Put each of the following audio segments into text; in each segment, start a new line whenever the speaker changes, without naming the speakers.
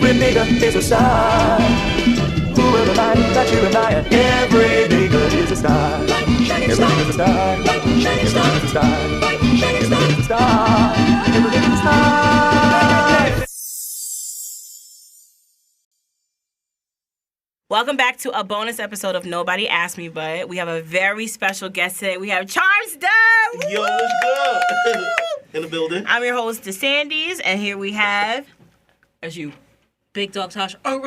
Every nigga is a star. Who will remind you that you admire? Every nigga is a star. Every nigga's a star. Every nigga's a star. Every nigga's a star. Every nigga's a star.
Welcome back to a bonus episode of Nobody Asked Me But. We have a very special guest today. We have Charmscast.
Yo, what's good? In the building.
I'm your host, DeSandies, and here we have, as you, Big Dawg Tash. Ooh,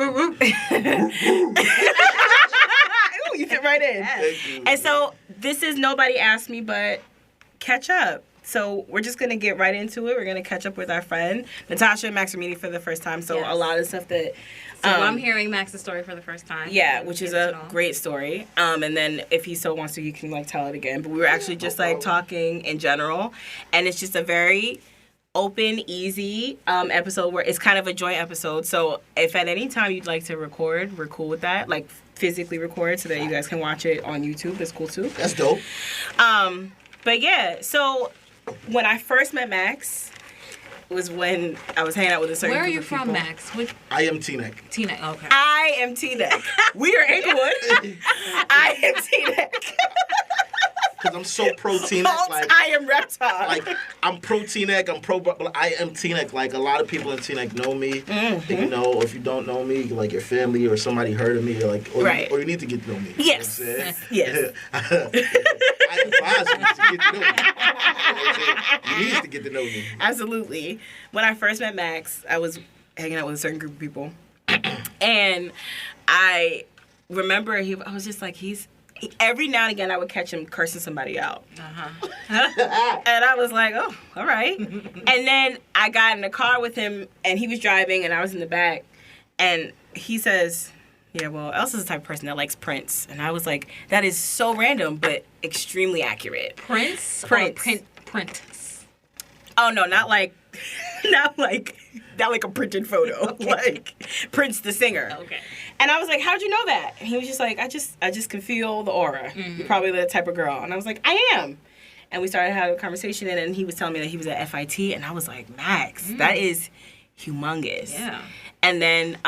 you fit right in.
Thank you.
And so this is Nobody Asked Me But Catch Up. So we're just going to get right into it. We're going to catch up with our friend. Natasha and Max are meeting for the first time, so a lot of stuff that...
So I'm hearing Max's story for the first time.
Yeah, which is a great story. And then if he so wants to, he can like tell it again. But we were actually just like talking in general, and it's just a very open, easy episode where it's kind of a joint episode. So if at any time you'd like to record, we're cool with that. Like physically record so that you guys can watch it on YouTube. It's cool too.
That's dope.
But yeah, so when I first met Max was when I was hanging out with a certain
Where are
group
you
of
from,
people.
Max?
I am T-Neck.
T-Neck, okay.
I am T-Neck. We are Inglewood. I am T-Neck.
Because I'm so pro T-Neck. Like,
I am Reptile.
Like, I'm pro T-Neck, I'm pro... I am T-Neck. Like, a lot of people in T-Neck know me.
Mm-hmm.
And, you know, if you don't know me, like, your family or somebody heard of me, or, like, or you need to get to know me.
Yes.
You know what I'm saying?
Yes.
I advise you to get to know me. You know what I'm saying? You need to get to know me.
Absolutely. When I first met Max, I was hanging out with a certain group of people. And I remember I was just like, every now and again I would catch him cursing somebody out. And I was like, oh, all right. And then I got in the car with him, and he was driving, and I was in the back. And he says, yeah, well, Elsa's the type of person that likes Prince. And I was like, that is so random, but extremely accurate.
Prince? Prince.
Oh, no, not like a printed photo.
Okay.
Like Prince the singer.
Okay.
And I was like, how'd you know that? And he was just like, I just can feel the aura. Mm-hmm. You're probably the type of girl. And I was like, I am. And we started having a conversation, and then he was telling me that he was at FIT, and I was like, Max, that is humongous.
Yeah.
And then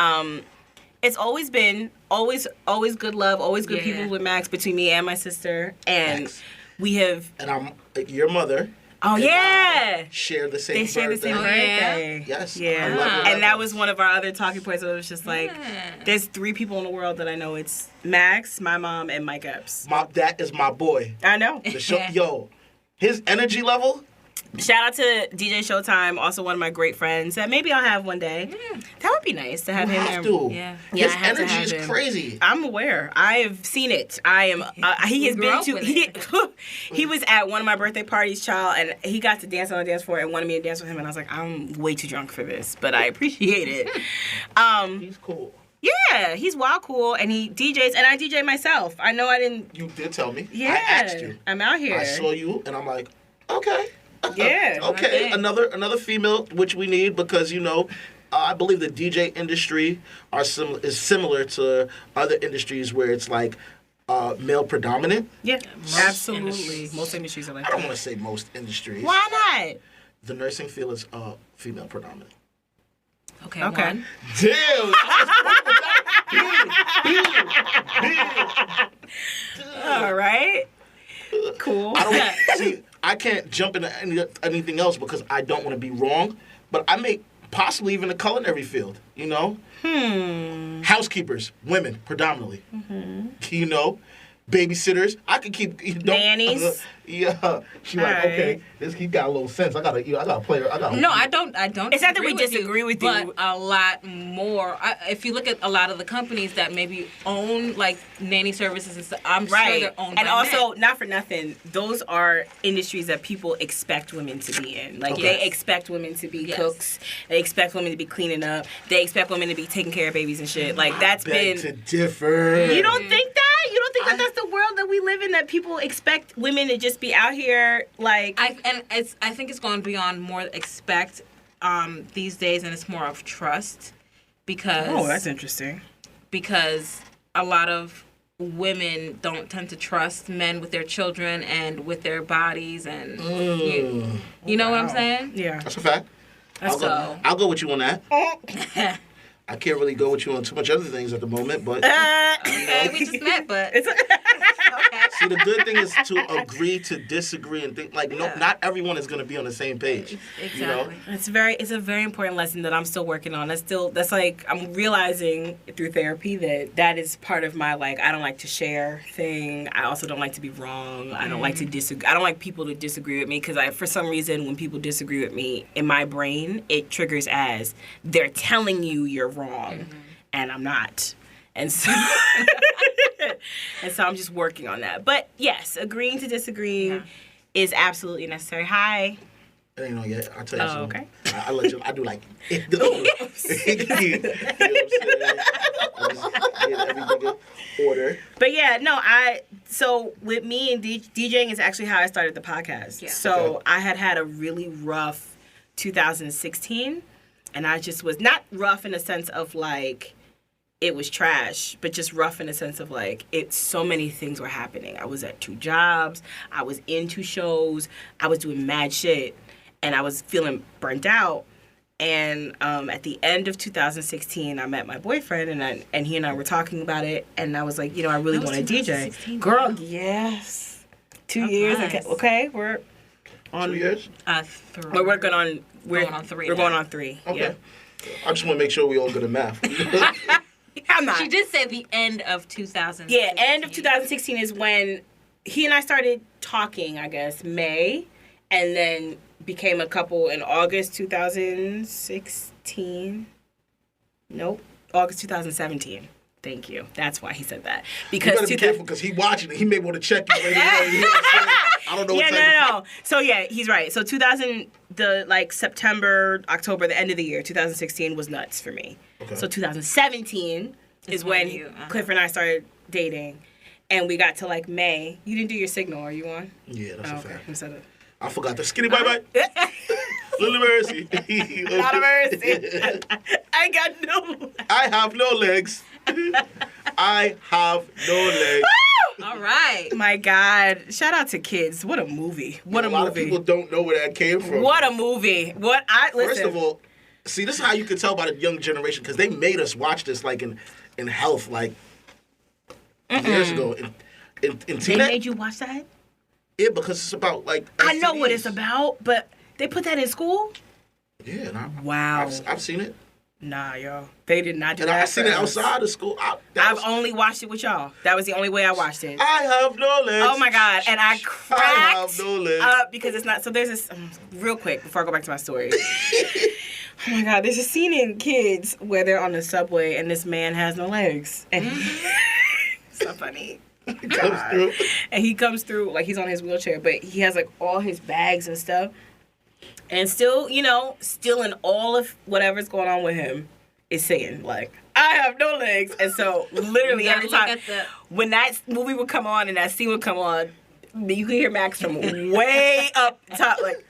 it's always been always good love, always good people with Max between me and my sister. And
Max.
We have...
And I'm your mother.
Oh, yeah.
Share the same
They share the same birthday.
Yes.
Yeah.
I love
And that was one of our other talking points. It was just like, there's 3 people in the world that I know. It's Max, my mom, and Mike Epps.
That is my boy.
I know.
The show, yo, his energy level.
Shout out to DJ Showtime, also one of my great friends that maybe I'll have one day. That would be nice to have
You
him.
have to.
Yeah.
His
I have to
energy
have
is
him.
crazy.
I'm aware. I have seen it. I am. He has been to. He was at one of my birthday parties, child, and he got to dance on the dance floor and wanted me to dance with him, and I was like, I'm way too drunk for this, but I appreciate it.
He's cool.
Yeah, he's wild cool, and he DJs, and I DJ myself. I know I didn't.
You did tell me.
Yeah,
I asked you.
I'm out here.
I saw you, and I'm like, okay.
Yeah.
Okay, another female, which we need because, you know, I believe the DJ industry is similar to other industries where it's like male predominant.
Yeah, absolutely. Most industries are like
I don't
that.
want to say most industries.
Why not?
The nursing field is female predominant.
Okay.
Okay.
Damn!
All right. Cool.
I can't jump into anything else because I don't want to be wrong, but I make possibly even a culinary field, you know? Housekeepers, women, predominantly. You know? Babysitters. I could keep...
Nannies.
Yeah. She like, okay, he got a little sense. I gotta play her.
No, I don't.
It's not that we disagree with you.
But a lot more. If you look at a lot of the companies that maybe own like nanny services and stuff, I'm sure they're owned
and
by
also,
men.
not for nothing, those are industries that people expect women to be in. Like, they expect women to be cooks. They expect women to be cleaning up. They expect women to be taking care of babies and shit. Like, that's
Beg
been...
to differ.
You don't think that? You don't think that that's the world that we live in, that people expect women to just be out here, like...
I think it's going beyond more expect these days, and it's more of trust, because...
Oh, that's interesting.
Because a lot of women don't tend to trust men with their children and with their bodies, and you know what I'm saying?
Yeah.
That's a fact. I'll go with you on that. I can't really go with you on too much other things at the moment, but
Okay, we just met, but okay.
see, the good thing is to agree to disagree and think like no, not everyone is going to be on the same page.
Exactly.
You know?
It's a very important lesson that I'm still working on. That's like I'm realizing through therapy that is part of my like I don't like to share thing. I also don't like to be wrong. I don't like to disagree. I don't like people to disagree with me because for some reason when people disagree with me in my brain it triggers as they're telling you you're wrong and I'm not. And so I'm just working on that. But yes, agreeing to disagree is absolutely necessary. Hi.
It ain't on yet. I'll tell you something.
Okay.
I let you. I do like. You know what I'm saying? I just get everything in order.
But yeah, no, so with me and DJing is actually how I started the podcast.
Yeah.
So
Okay.
I had a really rough 2016, and I just was not rough in the sense of like it was trash, but just rough in the sense of like so many things were happening. I was at 2 jobs, I was in 2 shows, I was doing mad shit, and I was feeling burnt out. And at the end of 2016, I met my boyfriend, and he and I were talking about it, and I was like, I really want to DJ. Girl, yes. 2 years.
nice.
Okay, we're on
2 years.
3.
We're working on. We're
Going on 3
We're
now.
going on 3.
Okay.
Yeah.
I just want to make sure we all good at math.
I'm not.
She did say the end of 2000.
Yeah, end of 2016 is when he and I started talking, I guess, May, and then became a couple in August 2016. Nope, August 2017. Thank you. That's why he said that.
You
Because
better be careful because he watching it. He may want to check you later on. You know what I'm saying? I don't know what
no. So yeah, he's right. So September, October, the end of the year, 2016 was nuts for me.
Okay.
So 2017 is
when
when
you,
Cliff and I started dating, and we got to like May. You didn't do your signal. Are you on?
Yeah, that's a fact.
Who said it?
I forgot the skinny bye bye. Little mercy.
Not a mercy. I got no.
I have no legs. I have no legs.
All right.
My God! Shout out to Kids. What a movie. What a
lot of
movie.
people don't know where that came from.
What a movie. Listen.
First of all, see, this is how you can tell about a young generation because they made us watch this like in health like years ago. In
they
teen,
made you watch that?
yeah, because it's about like.
I know what
STDs.
it's about, but they put that in school?
Yeah, and
Wow.
I've seen it,
Nah, yo. They did not do
and
that.
I've seen
for
it
us.
outside of school.
I've only watched it with y'all. That was the only way I watched it.
I have no legs.
Oh my God. And I cracked
have no legs.
up because it's not. So there's this, real quick, before I go back to my story. Oh my God. There's a scene in Kids where they're on the subway and this man has no legs. And it's so funny.
Comes through.
And he comes through, like he's on his wheelchair, but he has like all his bags and stuff. And still, still in all of whatever's going on with him, is saying, like, I have no legs. And so, literally,
You gotta
every time,
look at
when that movie would come on and that scene would come on, you could hear Max from way up top, like,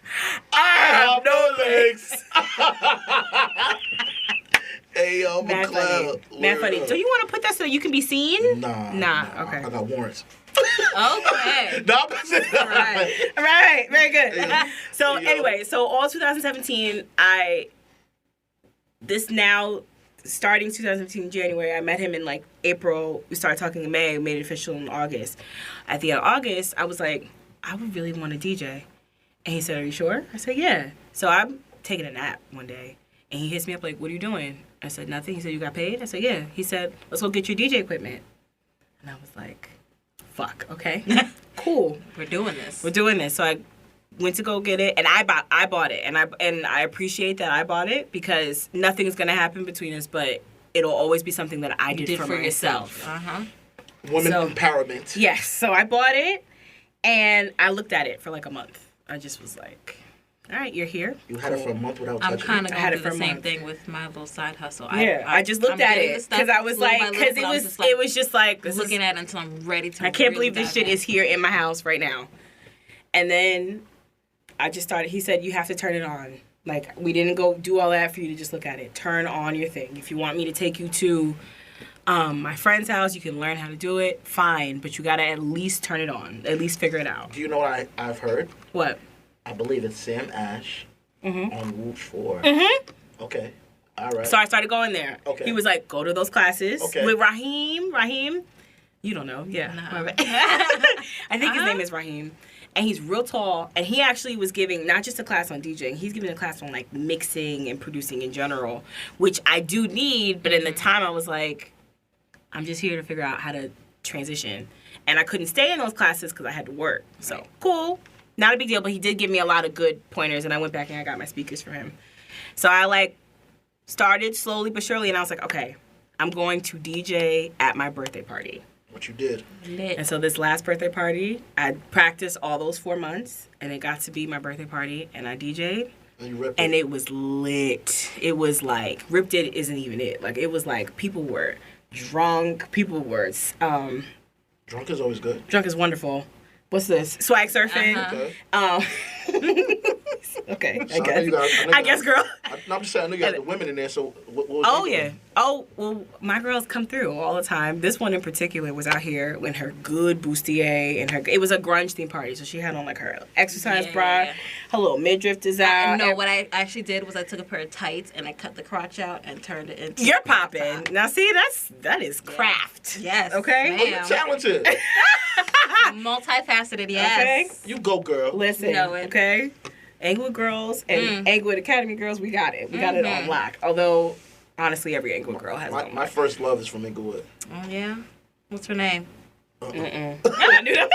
I have no legs.
Hey, yo, I'm a
Mad funny.
clown.
Mad funny. Do you want to put that so you can be seen?
Nah.
Okay.
I got warrants.
Okay.
No,
Right.
All right, very good.
Yeah.
So
Yo.
anyway, all 2017, starting 2017 January, I met him in like April. We started talking in May, made it official in August. At the end of August, I was like, I would really want to DJ. And he said, are you sure? I said, yeah. So I'm taking a nap one day, and he hits me up like, what are you doing? I said, nothing. He said, you got paid? I said, yeah. He said, let's go get your DJ equipment. And I was like, fuck, okay. Cool.
We're doing this.
So I went to go get it, and I bought it, and I appreciate that I bought it because nothing's gonna happen between us, but it'll always be something that I did for myself.
Women
So-
empowerment.
Yes, so I bought it, and I looked at it for like a month. I just was like, all right, you're here.
You had it for a month without
I'm
touching
kind
it.
of
I had
going
it
through
for
the
a
same
month.
thing with my little side hustle.
I just looked
I'm
at
getting
it
the stuff
because I was
little
like,
by little,
because
but I was just
it was just like this
looking
is,
at it until I'm ready to.
I can't
really
believe this
dive
shit
in.
is here in my house right now. And then I just started. He said, you have to turn it on. Like, we didn't go do all that for you to just look at it. Turn on your thing. If you want me to take you to my friend's house, you can learn how to do it. Fine, but you gotta at least turn it on. At least figure it out.
Do you know what I've heard?
What?
I believe it's Sam Ash on Whoosh 4.
Mm-hmm.
Okay. All right.
So I started going there.
Okay.
He was like, go to those classes with Raheem. You don't know. Yeah.
No.
I think his name is Raheem. And he's real tall. And he actually was giving not just a class on DJing. He's giving a class on like mixing and producing in general, which I do need. But in the time I was like, I'm just here to figure out how to transition. And I couldn't stay in those classes because I had to work. So cool. Not a big deal. But he did give me a lot of good pointers. And I went back and I got my speakers for him. So I like started slowly but surely. And I was like, okay, I'm going to DJ at my birthday party.
What you did.
And so this last birthday party, I practiced all those 4 months, and it got to be my birthday party, and I DJ'd.
And you ripped
and
it.
it was lit. It was like, ripped it isn't even it. Like, it was like, people were drunk, people were,
Drunk is always good.
drunk is wonderful. What's this? Swag surfing.
Okay.
Okay,
So
I guess, girl.
I'm just saying, I know you had the women in there, so what was
Oh,
they
yeah.
doing?
Oh, well, my girls come through all the time. This one in particular was out here in her good bustier, and it was a grunge theme party, so she had on like her exercise bra, her little midriff is out.
No, what I actually did was I took a pair of tights and I cut the crotch out and turned it into.
You're popping. Now, see, that is craft.
Yes.
Okay?
Oh, you're talented.
Multifaceted, yes.
You go, girl.
Listen,
Know it.
okay? Anglewood girls and Anglewood Academy girls, we got it. We got it on lock. Although, honestly, every Anglewood girl has it on
My
lock.
first love is from Inglewood.
Oh, yeah? What's her name?
I knew that.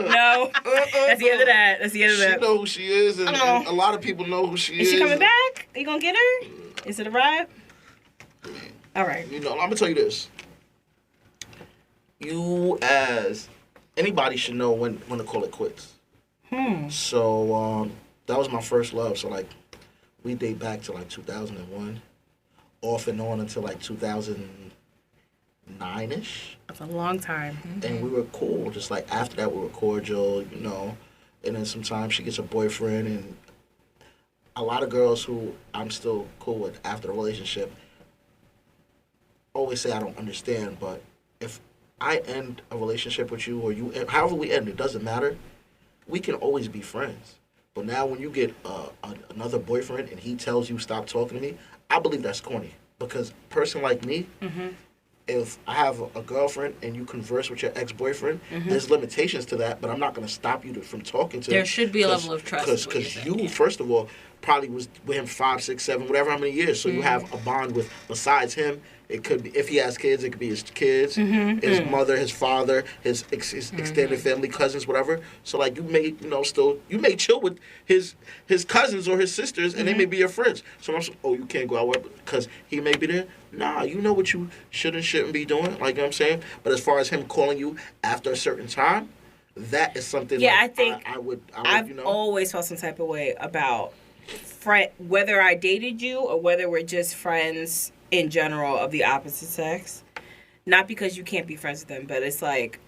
No. That's the end of that. That's the end of
She
that.
know who she is, and a lot of people know who she is.
Is she coming back? Are you gonna get her? Is it a ride? All right.
You know, I'm gonna tell you this. You, as anybody, should know when to call it quits. So that was my first love. So like, we date back to like 2001, off and on until like 2009ish.
That's a long time.
And we were cool. Just like after that, we were cordial, you know. And then sometimes she gets a boyfriend, and a lot of girls who I'm still cool with after the relationship always say I don't understand. But if I end a relationship with you, or you, however we end, it doesn't matter. We can always be friends. But now when you get another boyfriend and he tells you stop talking to me, I believe that's corny. Because a person like me, if I have a girlfriend and you converse with your ex-boyfriend, there's limitations to that, but I'm not going to stop you from talking to him.
There should be a level of trust.
Because you, first of all, probably was with him 5, 6, 7, whatever, how many years. So you have a bond with, besides him, it could be, if he has kids, it could be his kids, his mother, his father, his extended family, cousins, whatever. So like you may, you may chill with his cousins or his sisters, and they may be your friends. So I'm saying, oh, you can't go out because he may be there. Nah, you know what you should and shouldn't be doing. Like, you know what I'm saying? But as far as him calling you after a certain time, that is something.
Yeah,
like,
I think
I've
always felt some type of way about whether I dated you or whether we're just friends in general of the opposite sex. Not because you can't be friends with them, but it's like,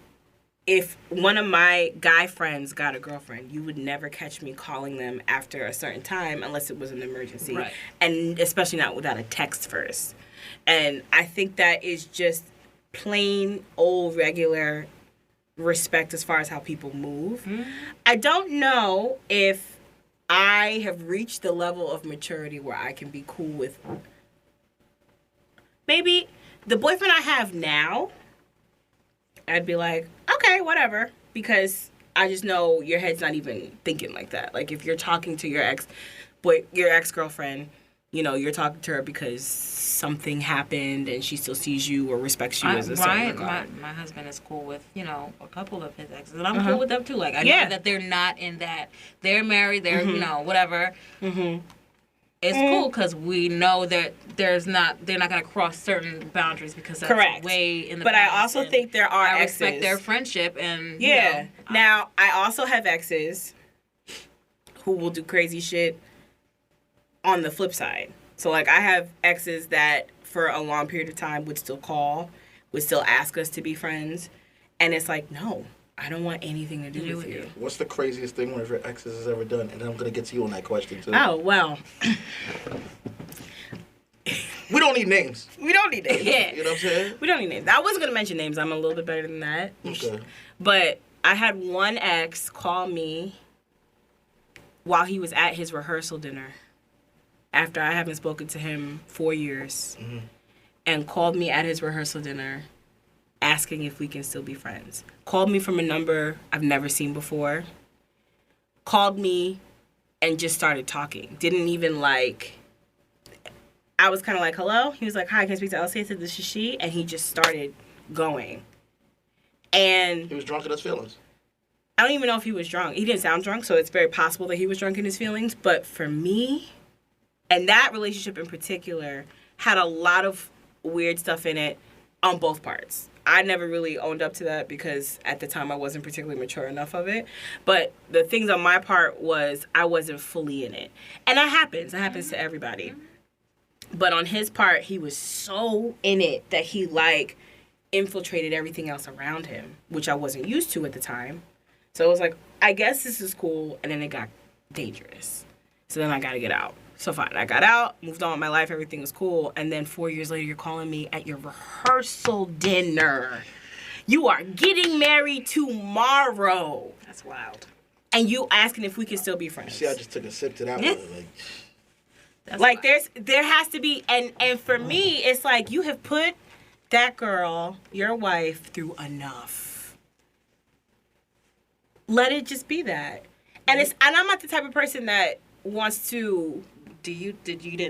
if one of my guy friends got a girlfriend, you would never catch me calling them after a certain time unless it was an emergency.
Right.
And especially not without a text first. And I think that is just plain old regular respect as far as how people move. I don't know if I have reached the level of maturity where I can be cool with maybe the boyfriend I have now. I'd be like, okay, whatever, because I just know your head's not even thinking like that. Like, if you're talking to your ex-girlfriend, you're talking to her because something happened and she still sees you or respects you as a certain regard.
My husband is cool with, a couple of his exes, and I'm cool with them too. Like, I know that they're not in that. They're married, they're, whatever. It's cool because we know that they're not going to cross certain boundaries because that's way in the past.
But I also think there are exes.
I respect their friendship and,
Now, I also have exes who will do crazy shit on the flip side. So, like, I have exes that for a long period of time would still call, would still ask us to be friends. And it's like, no, I don't want anything to do with you.
What's the craziest thing one of your exes has ever done? And then I'm going to get to you on that question, too.
Oh, well.
We don't need names.
We don't need names.
Yeah.
You know what I'm saying?
We don't need names. I wasn't going to mention names. I'm a little bit better than that.
Okay.
But I had one ex call me while he was at his rehearsal dinner. after I haven't spoken to him 4 years and called me at his rehearsal dinner asking if we can still be friends. Called me from a number I've never seen before. Called me and just started talking. Didn't even like... I was kind of like, hello? He was like, hi, can I speak to Elsie? I said, this is she. And he just started going. And...
He was drunk in his feelings.
I don't even know if he was drunk. He didn't sound drunk, so it's very possible that he was drunk in his feelings. But for me, and that relationship in particular, had a lot of weird stuff in it on both parts. I never really owned up to that because at the time I wasn't particularly mature enough of it. But the things on my part was I wasn't fully in it. And that happens. That happens to everybody. But on his part, he was so in it that he, like, infiltrated everything else around him, which I wasn't used to at the time. So it was like, I guess this is cool. And then it got dangerous. So then I got to get out. So fine, I got out, moved on with my life, everything was cool. And then 4 years later, you're calling me at your rehearsal dinner. You are getting married tomorrow.
That's wild.
And you asking if we can still be friends.
See, I just took a sip to that one.
Like there has to be, and for me, it's like you have put that girl, your wife, through enough. Let it just be that. And I'm not the type of person that wants to.
You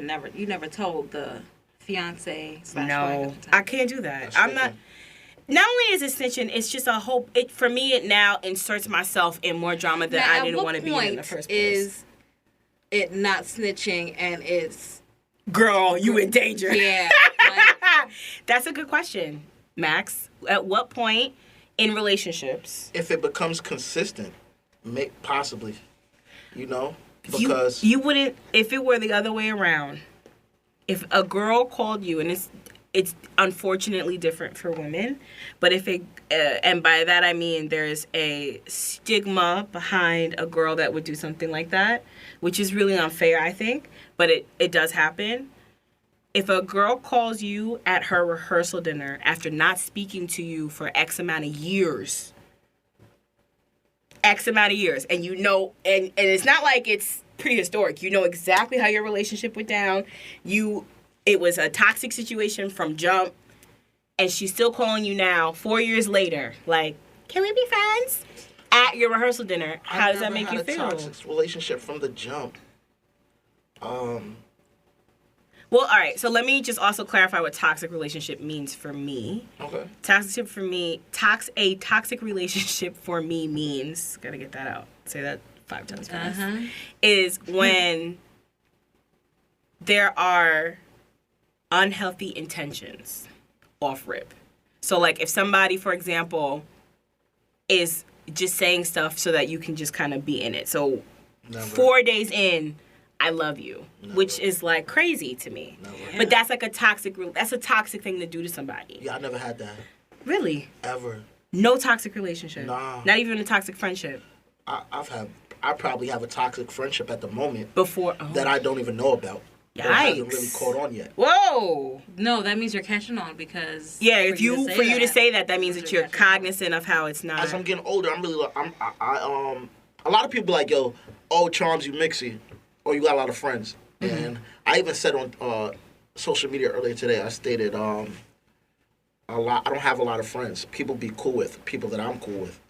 never told the fiance /
No, I can't do that. I'm not. Not only is it snitching, it's just a hope. For me, it now inserts myself in more drama that I didn't want to be in the first place.
Is it not snitching and it's...
Girl, you in danger.
Yeah.
That's a good question, Max. At what point in relationships...
If it becomes consistent, possibly, because...
You wouldn't... If it were the other way around, if a girl called you, and it's unfortunately different for women, but if it... and by that I mean there's a stigma behind a girl that would do something like that, which is really unfair, I think, but it does happen. If a girl calls you at her rehearsal dinner after not speaking to you for X amount of years, and and it's not like it's prehistoric. You know exactly how your relationship went down. It was a toxic situation from jump, and she's still calling you now, 4 years later, like, can we be friends? At your rehearsal dinner, how does that make you feel?
I never had a toxic relationship from the jump.
Well, all right. So let me just also clarify what toxic relationship means for me.
Okay.
A toxic relationship for me means, gotta get that out. Say that 5 times fast. Is when there are unhealthy intentions off rip. So like if somebody, for example, is just saying stuff so that you can just kind of be in it. So
Never.
4 days in, I love you,
Never.
which is like crazy to me.
Never.
But that's like a toxic thing to do to somebody.
Yeah, I never had that.
Really?
Ever.
No toxic relationship.
Nah.
Not even a toxic friendship.
I probably have a toxic friendship at the moment
Before
that I don't even know about.
Yikes.
Or hasn't really caught on yet.
Whoa.
No, that means you're catching on because...
Yeah, for you to say that means that you're cognizant of how it's not.
As I'm getting older, I'm really like, a lot of people like, yo, oh, Charms, you mixy. Or you got a lot of friends. Mm-hmm. And I even said on social media earlier today, I stated I don't have a lot of friends. People be cool with, people that I'm cool with.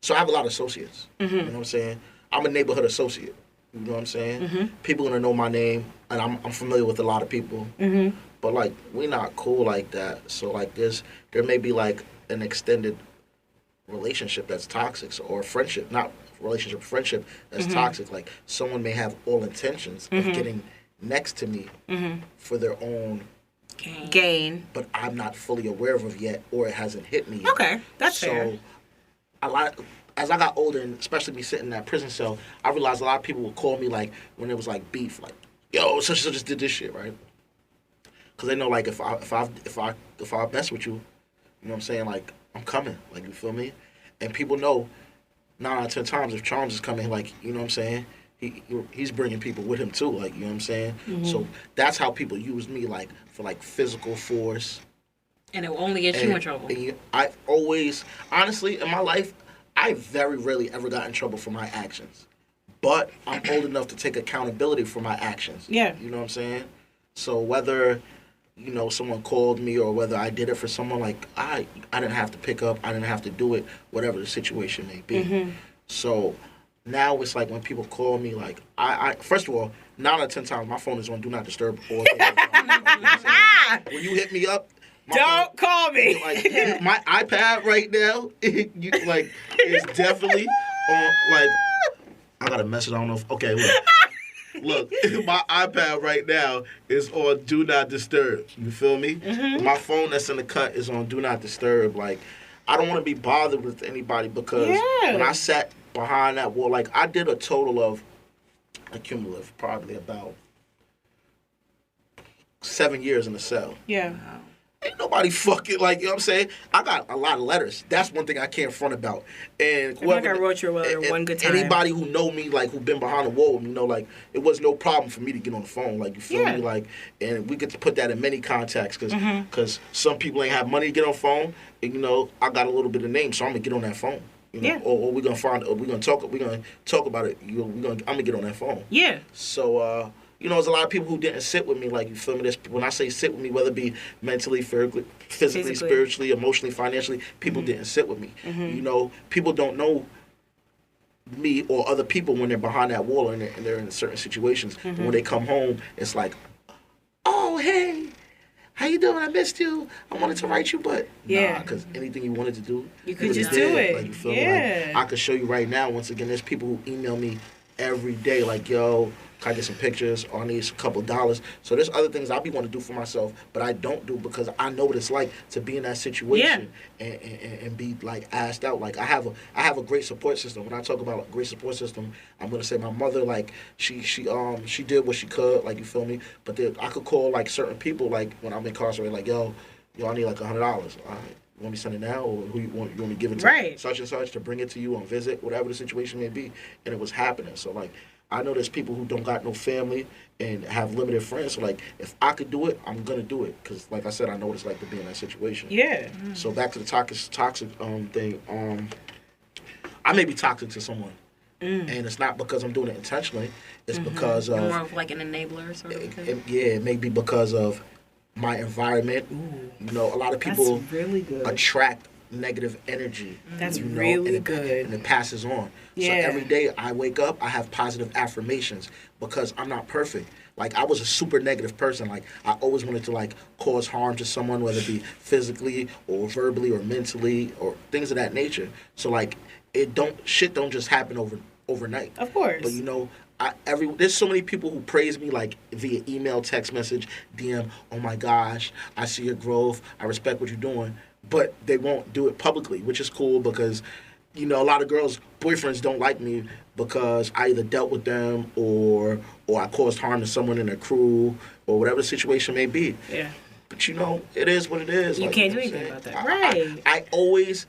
So I have a lot of associates. Mm-hmm. You know what I'm saying? I'm a neighborhood associate. You know what I'm saying? Mm-hmm. People gonna know my name, and I'm familiar with a lot of people. Mm-hmm. But like, we not cool like that. So like, there may be like an extended relationship that's toxic, or friendship, not relationship, friendship that's toxic. Like someone may have all intentions of getting next to me for their own
gain,
but I'm not fully aware of it yet, or it hasn't hit me yet.
Okay, that's fair.
So as I got older, and especially me sitting in that prison cell, I realized a lot of people would call me like when it was like beef, like, yo, such and such did this shit, right? Because they know like if I mess with you, you know what I'm saying, like I'm coming, like, you feel me? And people know 9 out of 10 times if Charms is coming, like, you know what I'm saying, he's bringing people with him too, like, you know what I'm saying? Mm-hmm. So that's how people use me, like, for like physical force.
And it will only get you in trouble.
I've always, honestly, in my life, I very rarely ever got in trouble for my actions. but I'm old enough to take accountability for my actions.
Yeah.
You know what I'm saying? So whether, you know, someone called me or whether I did it for someone, like, I didn't have to pick up, I didn't have to do it, whatever the situation may be.
Mm-hmm.
So now it's like when people call me, like, I first of all, 9 out of 10 times my phone is on Do Not Disturb all day. When you hit me up,
don't call me.
Like, my iPad right now, is definitely on, like, I got a message, I don't know if, okay, look, my iPad right now is on Do Not Disturb. You feel me?
Mm-hmm.
My phone that's in the cut is on Do Not Disturb. Like, I don't want to be bothered with anybody because when I sat behind that wall, like, I did a total of, cumulative, probably about 7 years in the cell.
Yeah.
Ain't nobody fucking, like, you know what I'm saying? I got a lot of letters. That's one thing I can't front about. And
whoever, I wrote your letter one good time.
Anybody who know me, like, who been behind the wall with me, know, like, it was no problem for me to get on the phone. Like, you feel me? Like, and we get to put that in many contexts because some people ain't have money to get on the phone. And, you know, I got a little bit of name, so I'm going to get on that phone. You know? Or we're going to talk about it. I'm going to get on that phone.
Yeah.
So, you know, there's a lot of people who didn't sit with me, like, you feel me? This, when I say sit with me, whether it be mentally, physically, spiritually, emotionally, financially, people didn't sit with me. You know, people don't know me or other people when they're behind that wall and they're in certain situations. And when they come home, it's like, oh, hey, how you doing? I missed you. I wanted to write you, but nah, because anything you wanted to do,
you could just do it.
Like, you feel me? Like, I could show you right now. Once again, there's people who email me every day, like, yo, can I get some pictures, or I need a couple dollars. So there's other things I be want to do for myself, but I don't do because I know what it's like to be in that situation and be, like, asked out. Like, I have a great support system. When I talk about a great support system, I'm gonna say my mother, like, she did what she could, like, you feel me. But then I could call, like, certain people, like, when I'm incarcerated, like, yo, I need like $100. All right. You want me to send it now, or who you want me to give it to? Such and such to bring it to you on visit, whatever the situation may be. And it was happening. So, like, I know there's people who don't got no family and have limited friends. So, like, if I could do it, I'm going to do it. Because, like I said, I know what it's like to be in that situation.
Yeah.
So, back to the toxic thing. I may be toxic to someone. And it's not because I'm doing it intentionally. It's because of...
More of, like, an enabler sort of thing.
It may be because of my environment. You know, a lot of people
really good.
attract negative energy.
That's really good.
And it passes on. So every day I wake up, I have positive affirmations because I'm not perfect. Like, I was a super negative person. Like, I always wanted to, like, cause harm to someone, whether it be physically or verbally or mentally or things of that nature. So, like, shit don't just happen overnight.
Of course.
But, you know, there's so many people who praise me, like, via email, text message, DM, oh my gosh, I see your growth, I respect what you're doing. But they won't do it publicly, which is cool because, you know, a lot of girls' boyfriends don't like me because I either dealt with them or I caused harm to someone in their crew or whatever the situation may be.
Yeah.
But, you know, it is what it is.
You can't do anything about that. Right.
I always...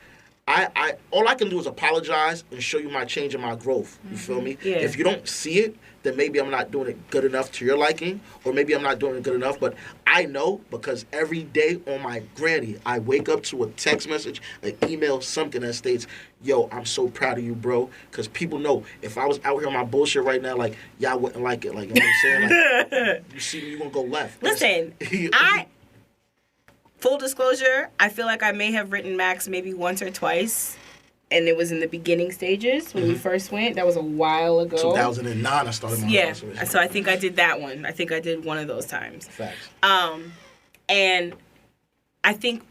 all I can do is apologize and show you my change and my growth. You feel me?
Yeah.
If you don't see it, then maybe I'm not doing it good enough to your liking, or maybe I'm not doing it good enough. But I know because every day on my granny, I wake up to a text message, an email, something that states, yo, I'm so proud of you, bro. Because people know if I was out here on my bullshit right now, like, y'all wouldn't like it. Like, you know what I'm saying? Like, you see me, you're going to go left.
Listen, full disclosure, I feel like I may have written Max maybe once or twice, and it was in the beginning stages when we first went. That was a while ago.
2009, I started my incarceration.
So I think I did that one. I think I did one of those times.
Facts.
And I think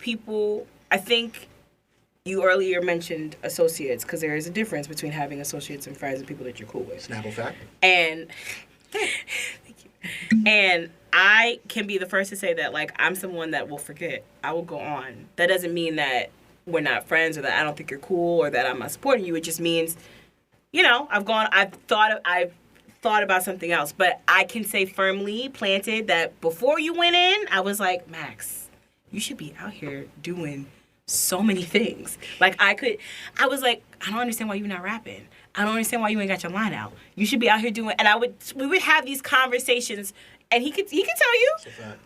you earlier mentioned associates, because there is a difference between having associates and friends and people that you're cool with.
Snapple fact.
And thank you. And I can be the first to say that, like, I'm someone that will forget. I will go on. That doesn't mean that we're not friends or that I don't think you're cool or that I'm not supporting you. It just means, you know, I've thought about something else. But I can say firmly planted that before you went in, I was like, Max, you should be out here doing so many things. Like, I was like, I don't understand why you're not rapping. I don't understand why you ain't got your line out. You should be out here doing, and we would have these conversations, and he could tell you,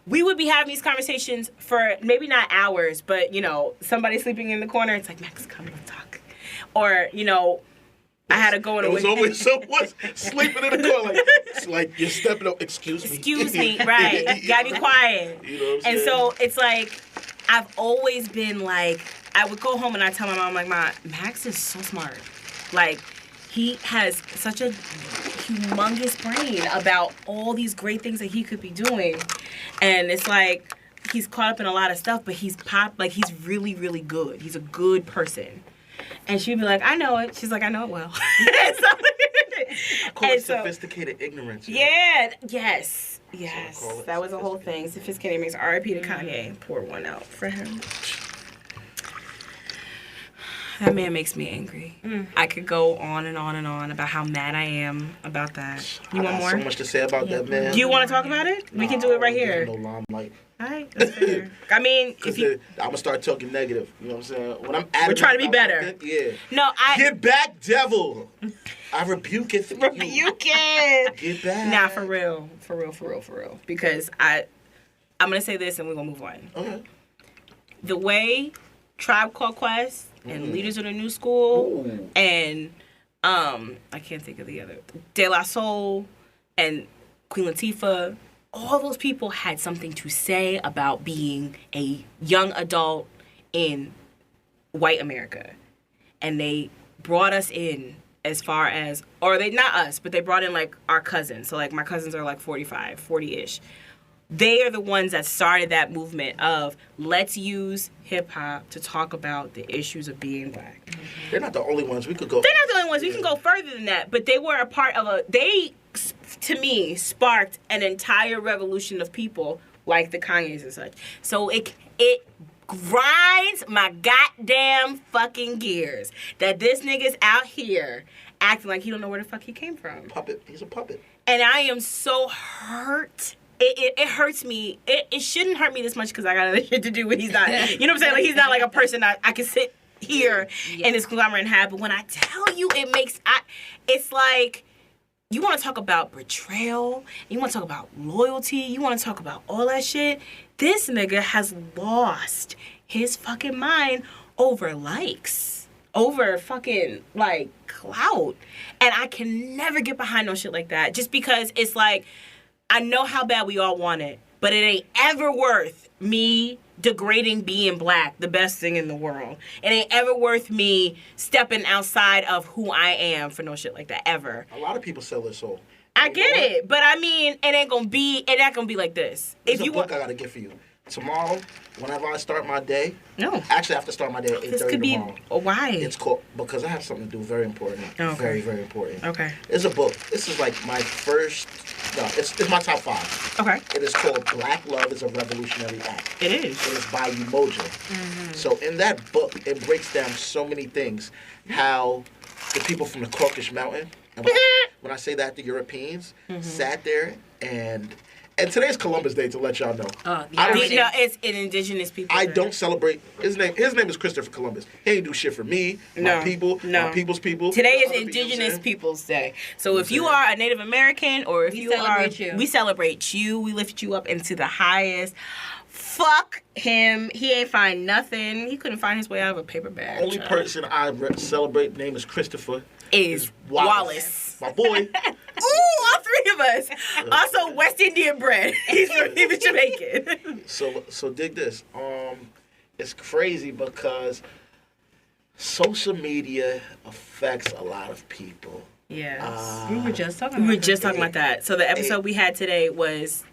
we would be having these conversations for maybe not hours, but, you know, somebody sleeping in the corner, it's like, Max, come, let's talk. Or, you know, I had to go in
It
the
was always someone sleeping in the car. Like, it's like you're stepping up. Excuse me.
Excuse me, right. Gotta be quiet.
You know what I'm saying?
And so it's like, I've always been like, I would go home and I tell my mom, like, Max is so smart. Like, he has such a humongous brain about all these great things that he could be doing. And it's like, he's caught up in a lot of stuff, but he's really, really good. He's a good person. And she'd be like, I know it. She's like, I know it well.
I call it sophisticated ignorance.
Yeah, yes. That was a whole
sophisticated.
thing. Sophisticated makes R.I.P. to Kanye. Pour one out for him. That man makes me angry. I could go on and on and on about how mad I am about that. You want more?
So much to say about that man.
Do you want to talk about it? We can do it right here.
No limelight.
All right, that's fair. I mean, if you...
I'm gonna start talking negative. You know what I'm saying? When I'm adamant
We're trying to be
about
better.
something, yeah.
No,
Get back, devil. I rebuke it.
Rebuke it.
Get back.
Nah, for real. Because I'm gonna say this and we're gonna move on.
Okay.
The way Tribe Called Quest and Leaders of the New School and I can't think of the other, De La Soul and Queen Latifah, all those people had something to say about being a young adult in white America. And they brought us in as far as, or they, not us, but they brought in like our cousins. So like my cousins are like 45, 40-ish. They are the ones that started that movement of let's use hip hop to talk about the issues of being black.
They're not the only ones. We could go.
They're not the only ones. We can go further than that. But they were a part of they, to me, sparked an entire revolution of people like the Kanyes and such. So it grinds my goddamn fucking gears that this nigga's out here acting like he don't know where the fuck he came from.
Puppet. He's a puppet.
And I am so hurt. It hurts me. It shouldn't hurt me this much because I got other shit to do when he's not. You know what I'm saying? Like, he's not like a person I can sit here in this conglomerate and have. But when I tell you, it's like, you want to talk about betrayal, you want to talk about loyalty, you want to talk about all that shit. This nigga has lost his fucking mind over likes, over fucking, like, clout. And I can never get behind no shit like that. Just because it's like, I know how bad we all want it, but it ain't ever worth me degrading being black, the best thing in the world. It ain't ever worth me stepping outside of who I am for no shit like that, ever.
A lot of people sell their soul.
I get it, but I mean, it ain't gonna be like this.
There's a book I gotta get for you. Tomorrow, whenever I start my day.
No.
Actually, I have to start my day at 8:30
This could be.
tomorrow.
Why?
It's called, because I have something to do very important.
Oh, okay.
Very, very important.
Okay.
It's a book. This is like my first, it's my top 5.
Okay.
It is called Black Love is a Revolutionary Act.
It is.
It is by Umoja. So in that book, it breaks down so many things. How the people from the Caucasus Mountain, and when I say that, the Europeans, sat there and today's Columbus Day, to let y'all know.
It's an indigenous people.
I don't celebrate his name. His name is Christopher Columbus. He ain't do shit for me, my people, my people's people.
Today is
other people,
Indigenous Peoples Day. So if you are a Native American or if we celebrate you. We lift you up into the highest. Fuck him. He ain't find nothing. He couldn't find his way out of a paper bag.
Only person I celebrate name is Christopher.
Is Wallace.
My boy.
Ooh, all 3 of us. Also, West Indian bread. He's Jamaican.
So dig this. It's crazy because social media affects a lot of people.
Yes.
We were just talking about that.
So the episode we had today was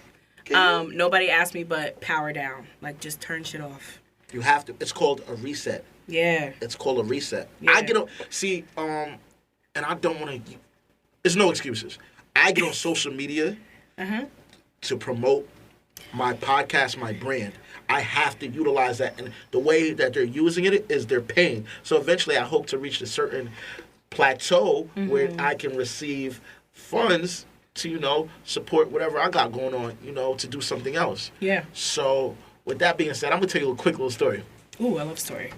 nobody asked me but power down. Like, just turn shit off.
You have to. It's called a reset.
Yeah.
It's called a reset.
Yeah.
I get on. See, and I don't want to. There's no excuses. I get on social media to promote my podcast, my brand. I have to utilize that, and the way that they're using it is they're paying. So eventually, I hope to reach a certain plateau where I can receive funds to support whatever I got going on, to do something else. Yeah. So with that being said, I'm gonna tell you a quick little story.
Ooh, I love story.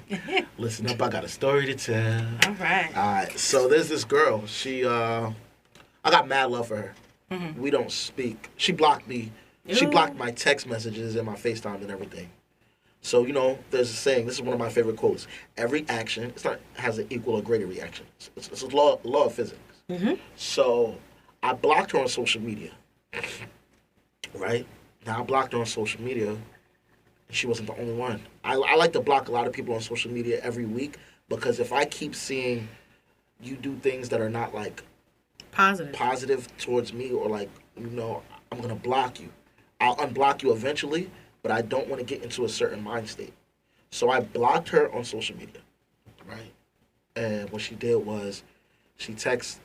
Listen up, I got a story to tell.
All right.
So there's this girl. She, I got mad love for her. We don't speak. She blocked me. She blocked my text messages and my FaceTime and everything. So, there's a saying, this is one of my favorite quotes. Every action has an equal or greater reaction. It's a law of physics.
Mm-hmm.
So, I blocked her on social media. Right? Now, I blocked her on social media, and she wasn't the only one. I like to block a lot of people on social media every week, because if I keep seeing you do things that are not, like, positive towards me, or, like, I'm going to block you. I'll unblock you eventually, but I don't want to get into a certain mind state. So I blocked her on social media, right? And what she did was she texted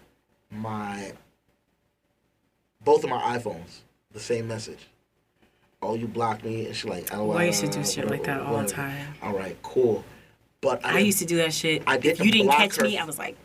both of my iPhones the same message. Oh, you blocked me, and she like, oh,
I used to do shit like that all the time.
All right, cool. But
I used to do that shit.
If
you didn't catch me, I was like...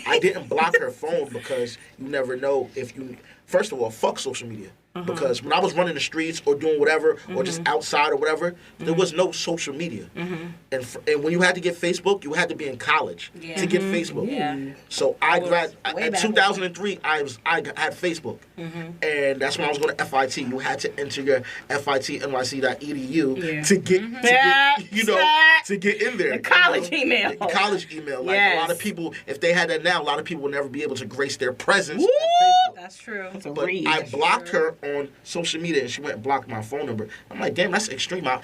I didn't block her phone because you never know if you... First of all, fuck social media. Because when I was running the streets or doing whatever, or just outside or whatever, there was no social media. And when you had to get Facebook, you had to be in college to get Facebook.
Yeah.
So in 2003, I had Facebook, and that's when I was going to FIT. You had to enter your FIT.NYC.edu to get to get in there.
The college email.
The college email. Like a lot of people, if they had that now, a lot of people would never be able to grace their presence on Facebook.
That's true.
But I blocked her on social media, and she went and blocked my phone number. I'm like, damn, that's extreme. My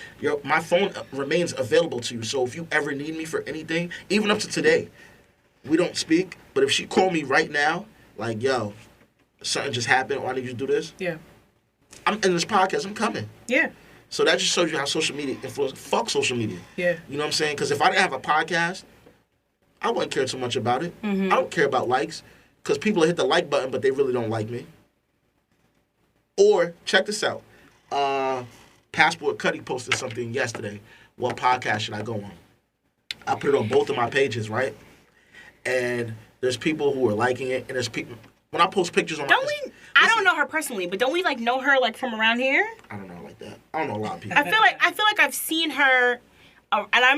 phone remains available to you. So if you ever need me for anything, even up to today, we don't speak. But if she called me right now, like, yo, something just happened, or I need you to do this.
Yeah.
I'm in this podcast. I'm coming.
Yeah.
So that just shows you how social media influences. Fuck social media.
Yeah.
You know what I'm saying? Because if I didn't have a podcast, I wouldn't care too much about it. I don't care about likes, because people hit the like button, but they really don't like me. Or, check this out. Passport Cuddy posted something yesterday. What podcast should I go on? I put it on both of my pages, right? And there's people who are liking it, and there's people... When I post pictures on
I don't know her personally, but don't we, like, know her, like, from around here?
I don't know like that. I don't know a lot of people.
I feel like I've seen her... and I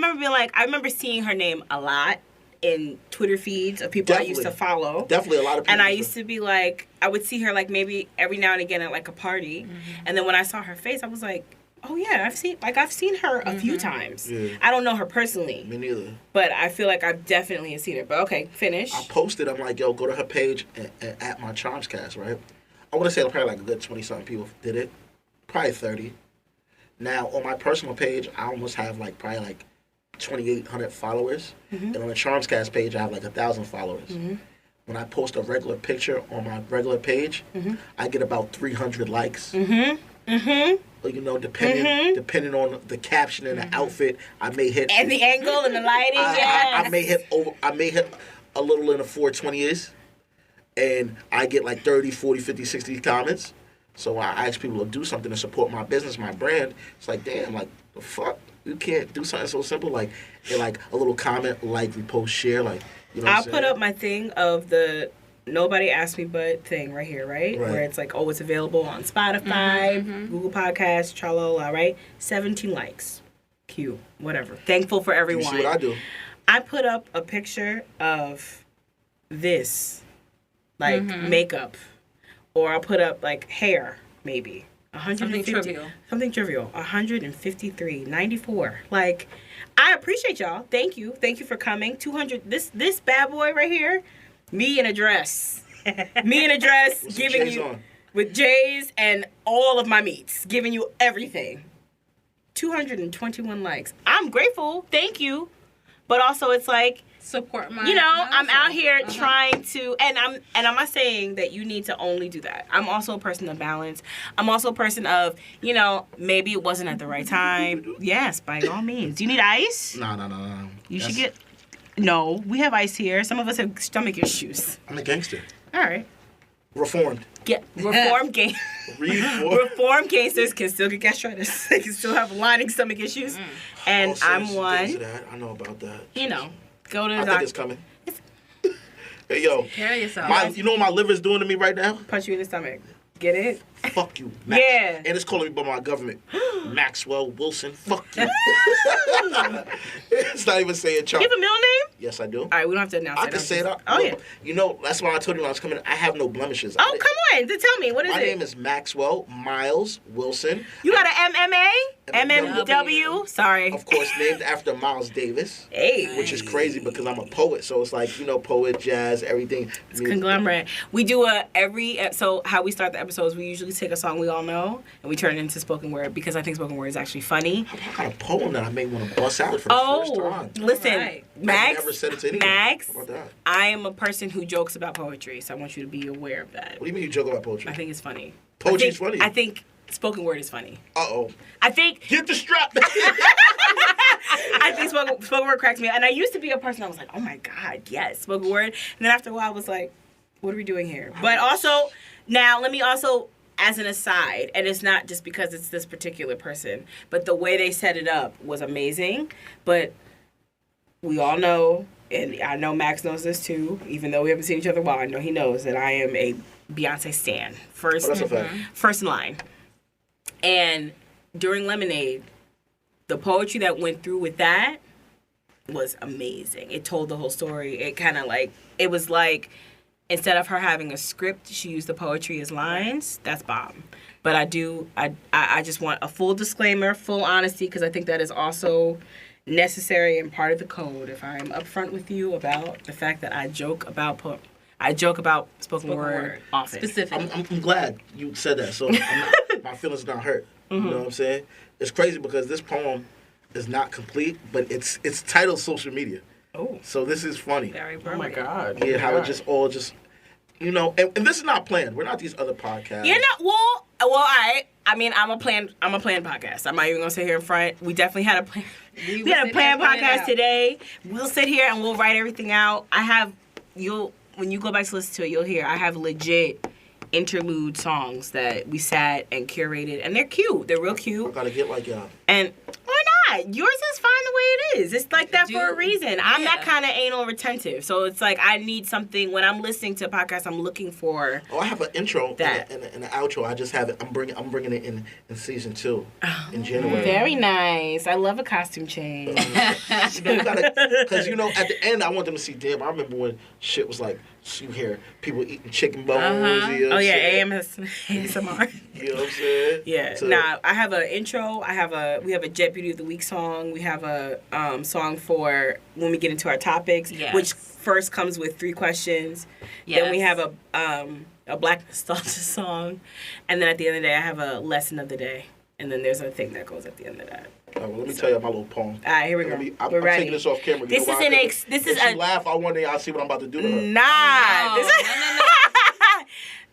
remember seeing her name a lot in Twitter feeds of people I used to follow.
Definitely a lot of people.
And I used to be like, I would see her like maybe every now and again at like a party. And then when I saw her face, I was like, oh yeah, I've seen her a few times. Yeah. I don't know her personally.
Me neither.
But I feel like I've definitely seen her. But okay, finish.
I posted, I'm like, yo, go to her page and at my Charmscast, right? I want to say probably like a good 20-something people did it. Probably 30. Now, on my personal page, I almost have like probably like 2,800 followers, and on the Charmscast page, I have like 1,000 followers. When I post a regular picture on my regular page, I get about 300 likes. Depending on the caption and the outfit, I may hit
and the angle and the lighting.
I may hit a little in the 420s, and I get like 30, 40, 50, 60 comments. So I ask people to do something to support my business, my brand. It's like, damn, like the fuck. You can't do something so simple like a little comment, like, repost, share, like, you know what I'm saying?
I'll put up my thing of the Nobody Asked Me But thing right here, right? Where it's like, oh, it's available on Spotify, Google Podcasts, Chalala, right? 17 likes. Cute. Whatever. Thankful for everyone.
You see what I do?
I put up a picture of this, like, makeup. Or I'll put up, like, hair, maybe. Something trivial. 153.94. Like, I appreciate y'all. Thank you for coming. 200. This bad boy right here. Me in a dress. Giving you with J's and all of my meats, giving you everything. 221 likes. I'm grateful. Thank you. But also, it's like,
support my...
I'm out here trying to... And I'm not saying that you need to only do that. I'm also a person of balance. I'm also a person of, maybe it wasn't at the right time. Yes, by all means. Do you need ice?
No.
You should get... No, we have ice here. Some of us have stomach issues.
I'm a gangster.
All right.
Reformed.
Reformed gangsters can still get gastritis. They can still have lining stomach issues. And I'm one.
I know about that.
Go to the
doctor. I think it's coming. Hey, yo.
Carry yourself.
You know what my liver's doing to me right now?
Punch you in the stomach. Get it?
fuck you, Max.
Yeah.
And it's calling me by my government. Maxwell Wilson, fuck you. It's not even saying Charles.
You have a middle name?
Yes, I do.
All right, we don't have to announce it.
I can say it out.
Oh, yeah.
You know, that's why I told you when I was coming in, I have no blemishes.
Oh, come on. Tell me. What is
My
it?
name is Maxwell Miles Wilson.
You got an MMA?
MMW.
MMW? Sorry.
Of course, named after Miles Davis.
Hey.
Which is crazy because I'm a poet. So it's like, you know, poet, jazz, everything.
It's conglomerate. We do so how we start the episodes, we usually take a song we all know and we turn it into spoken word because I think spoken word is actually funny.
I got a poem that I may want to bust out for the first time.
Listen,
Right.
Max.
I've never said it to anyone.
Max,
How about that?
I am a person who jokes about poetry, so I want you to be aware of that.
What do you mean you joke about poetry?
I think it's funny.
Poetry's funny?
I think spoken word is funny.
Uh-oh.
I think
Get the strap.
I think spoken word cracks me up. And I used to be a person that was like, oh my God, yes, spoken word. And then after a while I was like, what are we doing here? But also, now let me also, as an aside, and it's not just because it's this particular person, but the way they set it up was amazing. But we all know, and I know Max knows this too, even though we haven't seen each other in a while, I know he knows that I am a Beyonce stan. First in line. And during Lemonade, the poetry that went through with that was amazing. It told the whole story. It kind of like, it was like, instead of her having a script, she used the poetry as lines. That's bomb. But I just want a full disclaimer, full honesty, because I think that is also necessary and part of the code. If I'm upfront with you about the fact that I joke about spoken word often.
Specifically.
I'm glad you said that, so my feelings are not hurt. You know what I'm saying? It's crazy because this poem is not complete, but it's titled Social Media.
Oh.
So this is funny.
Very
Oh my
perfect.
God.
Yeah, how it just all just, you know, and this is not planned. We're not these other podcasts.
You're not, I mean, I'm a planned podcast. I'm not even gonna sit here in front. We definitely had a plan. We had a planned podcast today. We'll sit here and we'll write everything out. When you go back to listen to it, you'll hear I have legit interlude songs that we sat and curated, and they're cute. They're real
I
cute.
gotta get like y'all.
And why not? Yours is fine the way it is. It's like that for a reason. I'm that kind of anal retentive. So it's like I need something when I'm listening to a podcast. I'm looking for.
Oh, I have an intro
that.
and an outro. I just have it. I'm bringing it in season 2 in January.
Very nice. I love a costume change.
Because, you know, at the end, I want them to see, damn, I remember when shit was like, you hear people eating chicken bones. You know
Oh, yeah,
ASMR.
ASMR.
You know what I'm saying?
Yeah.
So,
I have an intro. We have a Jet Beauty of the Week song. We have a song for when we get into our topics, which first comes with 3 questions.
Yes.
Then we have a Black Nostalgia song. And then at the end of the day, I have a lesson of the day. And then there's a thing that goes at the end of that.
well, let me tell you my little poem.
All right, here we go.
I'm
We're ready.
taking this off camera.
This is
if she laugh, I wonder y'all see what I'm about to do to her.
Nah.
No.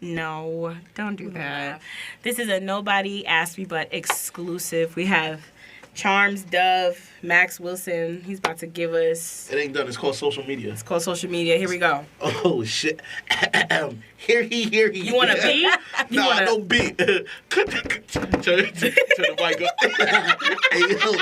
No, don't do that. This is a Nobody Asked Me But exclusive. We have Charms, Dove, Max Wilson. He's about to give us.
It ain't done. It's called Social Media.
It's called Social Media. Here we go.
Oh, shit. Hear he.
You want a beat?
No, I don't beat. Turn the mic up. Hey, yo.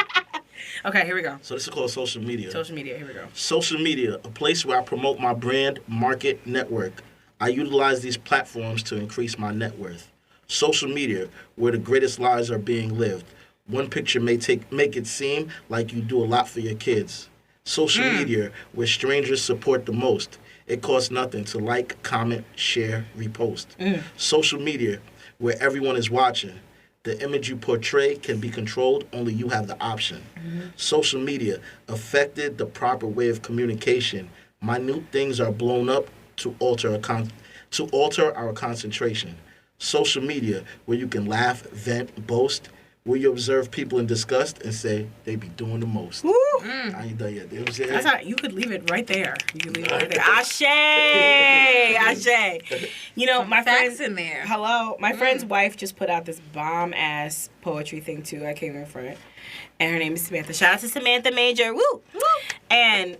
Okay, here we go.
So this is called Social Media.
Social Media, here we go.
Social media, a place where I promote my brand, market, network. I utilize these platforms to increase my net worth. Social media, where the greatest lives are being lived. One picture may make it seem like you do a lot for your kids. Social media, where strangers support the most. It costs nothing to like, comment, share, repost. Social media, where everyone is watching. The image you portray can be controlled, only you have the option. Social media affected the proper way of communication. Minute things are blown up to alter our concentration. Social media, where you can laugh, vent, boast, where you observe people in disgust and say they be doing the most. I ain't done yet. You know what I'm saying?
That's how, you could leave it right there. You could leave it right there. Ashe! Ashe! You know, my friend's
in there.
Hello. My friend's wife just put out this bomb-ass poetry thing, too. I came in front. And her name is Samantha. Shout out to Samantha Major. Woo! Woo! And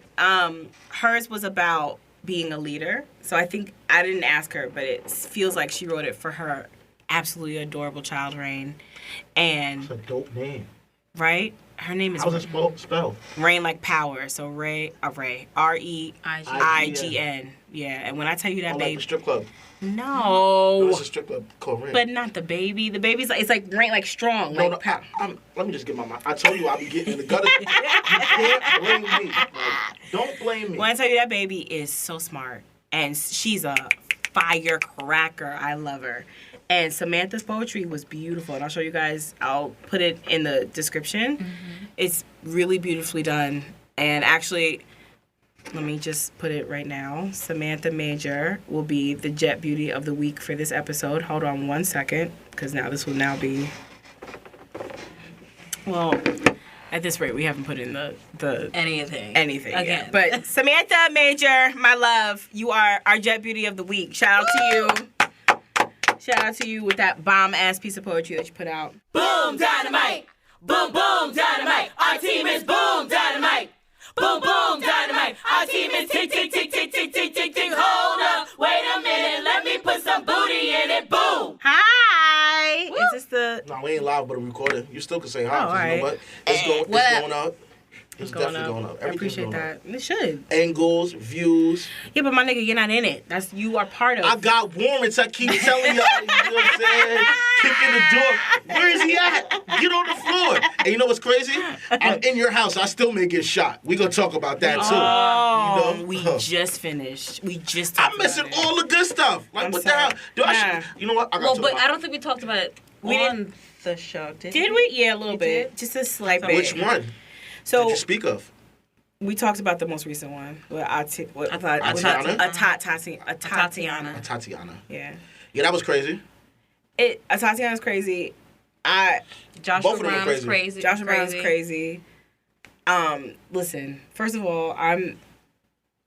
hers was about being a leader. So I think, I didn't ask her, but it feels like she wrote it for her absolutely adorable child, Rain. And
That's a dope name.
right? Her name is
How's it spelled?
Rain like power. So Ray, R-E-I-G-N. Yeah, and when I tell you that,
Like
baby,
the strip club.
no,
It's a strip club called Ring.
but not the baby. The baby's like, it's like rain, like strong.
No,
like,
let me just get my mind. I told you I'll be getting in the gutter. You can't blame me. Like, don't blame me.
when I tell you that baby is so smart, and she's a firecracker. I love her. And Samantha's poetry was beautiful, and I'll show you guys. I'll put it in the description. Mm-hmm. It's really beautifully done, and actually, let me just put it right now. Samantha Major will be the Jet Beauty of the Week for this episode. Hold on 1 second, because now this will now be. Well, at this rate, we haven't put in the
anything
again.
yet.
But Samantha Major, my love, you are our Jet Beauty of the Week. Shout out to you. Shout out to you with that bomb-ass piece of poetry that you put out.
Boom, dynamite. Boom, boom, dynamite. Our team is boom, dynamite. Boom, boom, dynamite. Our team is tick, tick, tick, tick, tick, tick, tick, tick. Hold up. Wait a minute. Let me put some booty in it. Boom.
Hi. Woo. Is this the...
No, we ain't live, but a recording. You still can say hi.
Oh, all right.
You know what? It's going up. It's definitely going up.
I appreciate that. It should.
Angles, views.
Yeah, but my nigga, you're not in it. You are part of.
I got warrants. I keep telling y'all. You know what I'm saying? Kick in the door. Where is he at? Get on the floor. And you know what's crazy? I'm in your house. I still may get shot. We gonna talk about that too.
Oh,
you know?
we just finished. We just.
I'm missing all the good stuff. Like
I'm
what
sorry.
the hell? You know what? I got
but I don't think we talked about it on the show. Did
we? Yeah, a little bit. Just a slight bit.
Which one?
So
did you speak of?
We talked about the most recent one.
Tatiana.
Tatiana. Yeah.
Yeah, that was crazy.
Tatiana's crazy.
Joshua Brown's crazy.
Joshua Brown's crazy. Listen. First of all,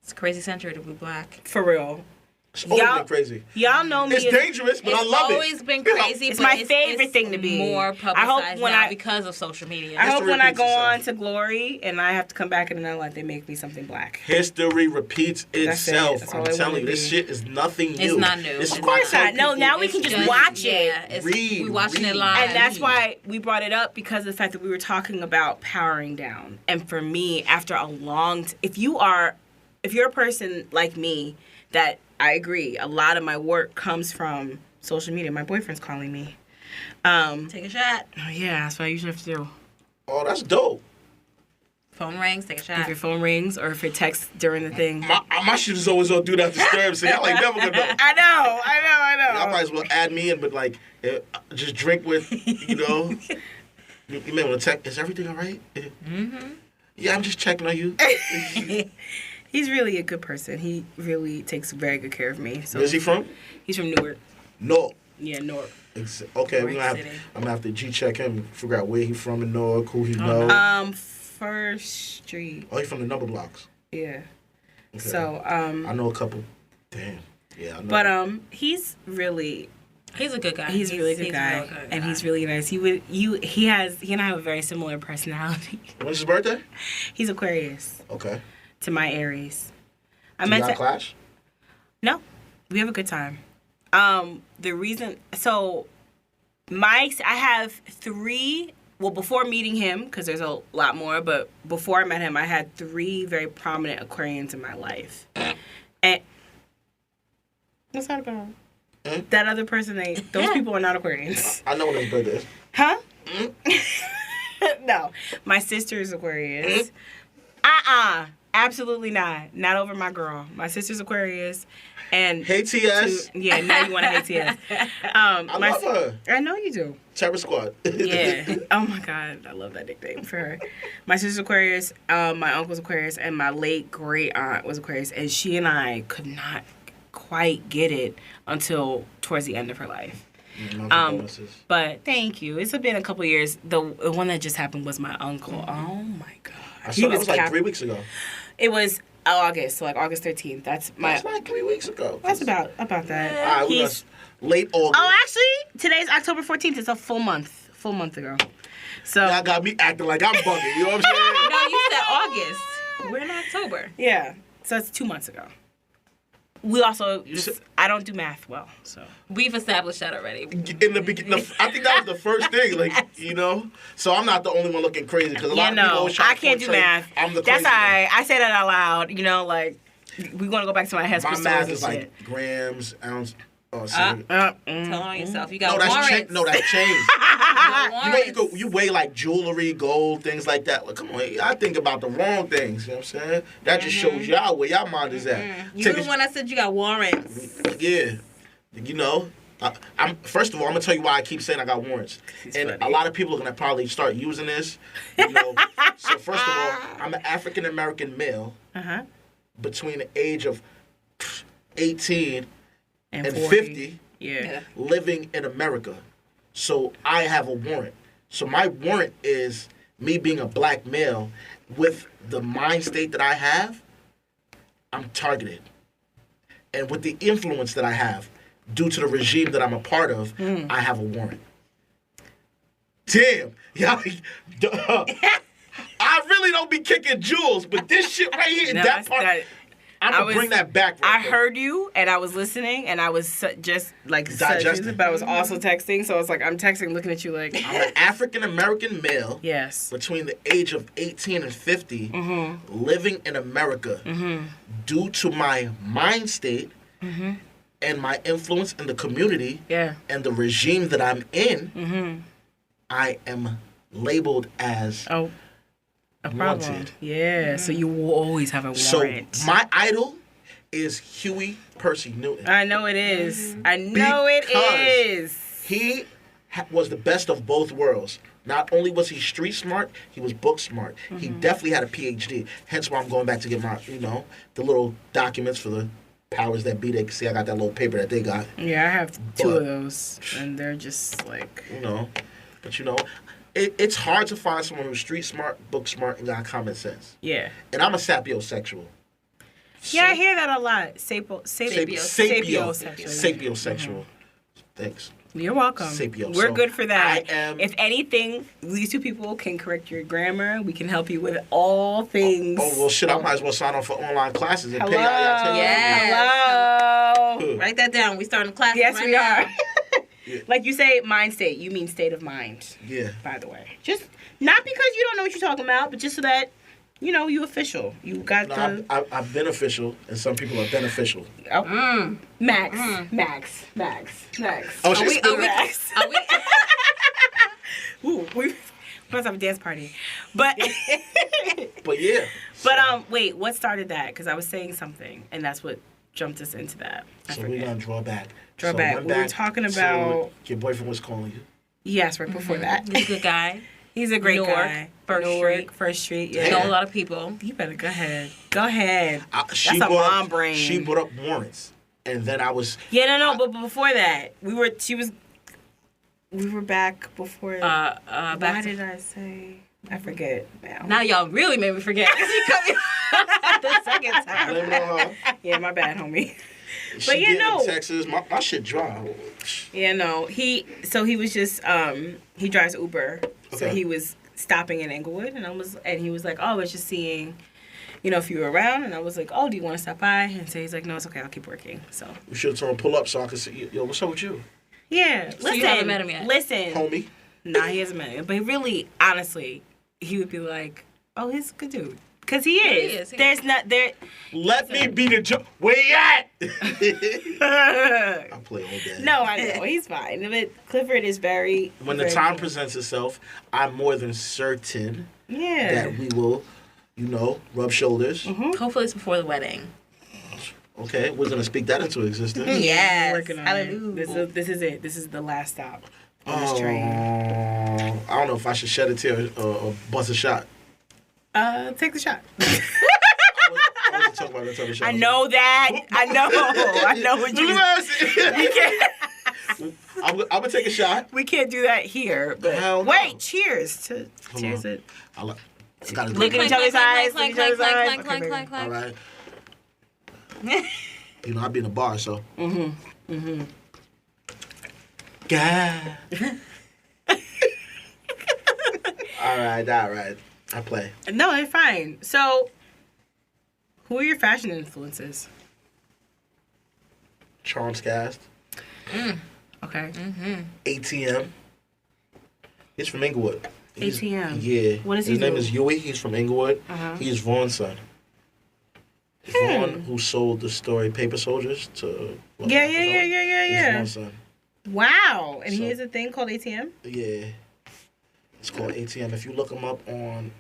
It's crazy century to be black.
For real.
It's always been crazy.
Y'all know me.
It's dangerous, but I love it.
It's always been crazy.
It's my favorite thing to be.
More publicized now because of social media.
I hope when I go on to Glory and I have to come back in another life, they make me something black.
History repeats itself.
That's
I'm telling you, this shit is nothing new.
It's not new.
Of course not. No, now we can just watch it.
Yeah, we watching it live.
And that's why we brought it up, because of the fact that we were talking about powering down. And for me, after a long if you're a person like me that I agree, a lot of my work comes from social media. My boyfriend's calling me.
Take a shot.
Oh, yeah, that's what I usually have to do.
Oh, that's dope.
Phone rings, take a shot.
If your phone rings or if it texts during the thing.
My shit is always on Do Not Disturb, so y'all like never gonna know.
I know.
Y'all might as well add me in, but like, just drink with, you know. You may want to text, is everything all right? Mm-hmm. Yeah, I'm just checking on you.
He's really a good person. He really takes very good care of me. So
where's he from?
He's from Newark.
Newark.
Yeah, Newark.
Okay, I'm gonna have to G-check him, figure out where he's from in Newark, who he knows.
First Street.
Oh, he's from the number blocks.
Yeah.
Okay.
So,
I know a couple. Damn. Yeah, I know.
But he's a good guy. He's a really good guy. And he's really nice. He and I have a very similar personality.
When's his birthday?
He's Aquarius.
Okay.
To my Aries.
Do y'all clash?
No. We have a good time. The reason, I have 3, well, before meeting him, because there's a lot more, but before I met him, I had 3 very prominent Aquarians in my life. And what's that about? That other person, those people are not Aquarians.
I know what his birthday is.
Huh? No. My sister is Aquarius. Absolutely not. Not over my girl. My sister's Aquarius. And
hey, TS.
Now you want to hate TS.
I love her.
I know you do.
Terror Squad.
Yeah. Oh, my God. I love that nickname for her. My sister's Aquarius, my uncle's Aquarius, and my late great-aunt was Aquarius. And she and I could not quite get it until towards the end of her life. But thank you. It's been a couple years. The one that just happened was my uncle. Mm-hmm. Oh, my God.
I saw that was like 3 weeks ago.
It was August, so like August 13th. That's
like 3 weeks ago.
That's about that.
All right, we got late August.
Oh, actually, today's October 14th. It's a full month ago. So
y'all got me acting like I'm bugging. You know what I'm saying?
No, you said August. We're in October.
Yeah, so it's 2 months ago. We also, I don't do math well, so.
We've established that already.
In the beginning, I think that was the first thing, like, you know? So I'm not the only one looking crazy, because a lot of people always try
I can't do math.
I'm the
That's
crazy one.
I say that out loud, you know, like. We're gonna go back to my head.
My math is like grams, ounce.
Tell on yourself. You got
warrants. That's change.
You
you weigh like jewelry, gold, things like that. Like, come on, I think about the wrong things. You know what I'm saying? That just shows y'all where y'all mind is at.
You the one that said you got warrants.
Yeah, you know. First of all, I'm gonna tell you why I keep saying I got warrants, and
funny.
a lot of people are gonna probably start using this. You know, so first of all, I'm an African American male between the age of 18 and 50, living in America. So I have a warrant. So my warrant is me being a black male with the mind state that I have. I'm targeted, and with the influence that I have. Due to the regime that I'm a part of, I have a warrant. Damn. Y'all, I really don't be kicking jewels, but this shit right here, that part, I'm going to bring that back right
I heard you, and I was listening, and I was just, like,
digesting.
But I was also texting, so I was like, I'm texting, looking at you like...
I'm an African-American male
yes.
between the age of 18 and 50, living in America. Due to my mind state... and my influence in the community and the regime that I'm in, I am labeled as wanted.
Yeah, so you will always have a warrant.
So my idol is Huey Percy Newton.
I know it is. I know it is.
He was the best of both worlds. Not only was he street smart, he was book smart. He definitely had a PhD. Hence why I'm going back to get my, the little documents for the powers that be. They can see I got that little paper that they got.
Yeah, I have two of those, and they're just like...
it's hard to find someone who's street smart, book smart, and got common sense.
Yeah.
And I'm a sapiosexual.
Yeah, I hear that a lot.
Sapiosexual. Thanks.
You're welcome.
Sapio.
We're good for that.
I am...
If anything, these two people can correct your grammar. We can help you with all things.
Oh well, shit! I might as well sign up for online classes and pay y'all.
Hello.
Write that down. We starting classes.
Yes,
right
we
now.
are. Like you say, mind state. You mean state of mind.
Yeah.
By the way, just not because you don't know what you're talking about, but just so that you official. You got
I've been official, and some people are beneficial.
Oh. Max.
Oh, she's still
Max. Ooh, we must have a dance party, but
but yeah.
But wait, what started that? Because I was saying something, and that's what jumped us into that.
So we're gonna draw back.
We were talking about
your boyfriend was calling you.
Yes, right before that.
He's a good guy.
He's a great guy.
First Street.
Yeah.
Know a lot of people.
You better go ahead. That's a
mom
brain.
She brought up warrants, and then I was.
Yeah, no. But before that, we were back before. Why did I say? I forget now.
Now y'all really made me forget. You cut me the second time.
Yeah, my bad, homie.
But in Texas, my shit dry.
Yeah, no. He was just he drives Uber, so he was stopping in Inglewood, and he was like, oh, I was just seeing, if you were around, and I was like, oh, do you want to stop by? And so he's like, no, it's okay, I'll keep working. So
you should have told him pull up so I could see. Yo, what's up with you?
Yeah,
so you haven't met him yet.
Listen,
homie.
Nah, he hasn't met him, but really, honestly, he would be like, oh, he's a good dude. Because he is. There's not there.
Let me be the joke. Where you at? I'll play all day.
No, I know. He's fine. But Clifford is very...
When the time presents itself, I'm more than certain that we will, rub shoulders.
Mm-hmm.
Hopefully it's before the wedding.
Okay, we're going to speak that into existence.
Yes. Working on it. This is it. This is the last stop on this train.
I don't know if I should shed a tear or bust a shot.
Take the shot.
I wasn't talking about the shot.
I know that. I know what you... We can't...
I'm going to take a shot.
We can't do that here. But wait, cheers. Cheers it.
Look
at each other's eyes.
Clank.
All right. I'll be in a bar, so. God. All right. I play.
No, they're fine. So, who are your fashion influences?
Charmscast.
Okay.
ATM. He's from Inglewood.
ATM.
Yeah.
What is he
His name
do?
is Huey. He's from Inglewood. He's Vaughn's son. Vaughn, who sold the story Paper Soldiers to...
Yeah.
He's my son.
Wow. And he
So-
has a thing called ATM?
Yeah. It's called ATM. If you look him up on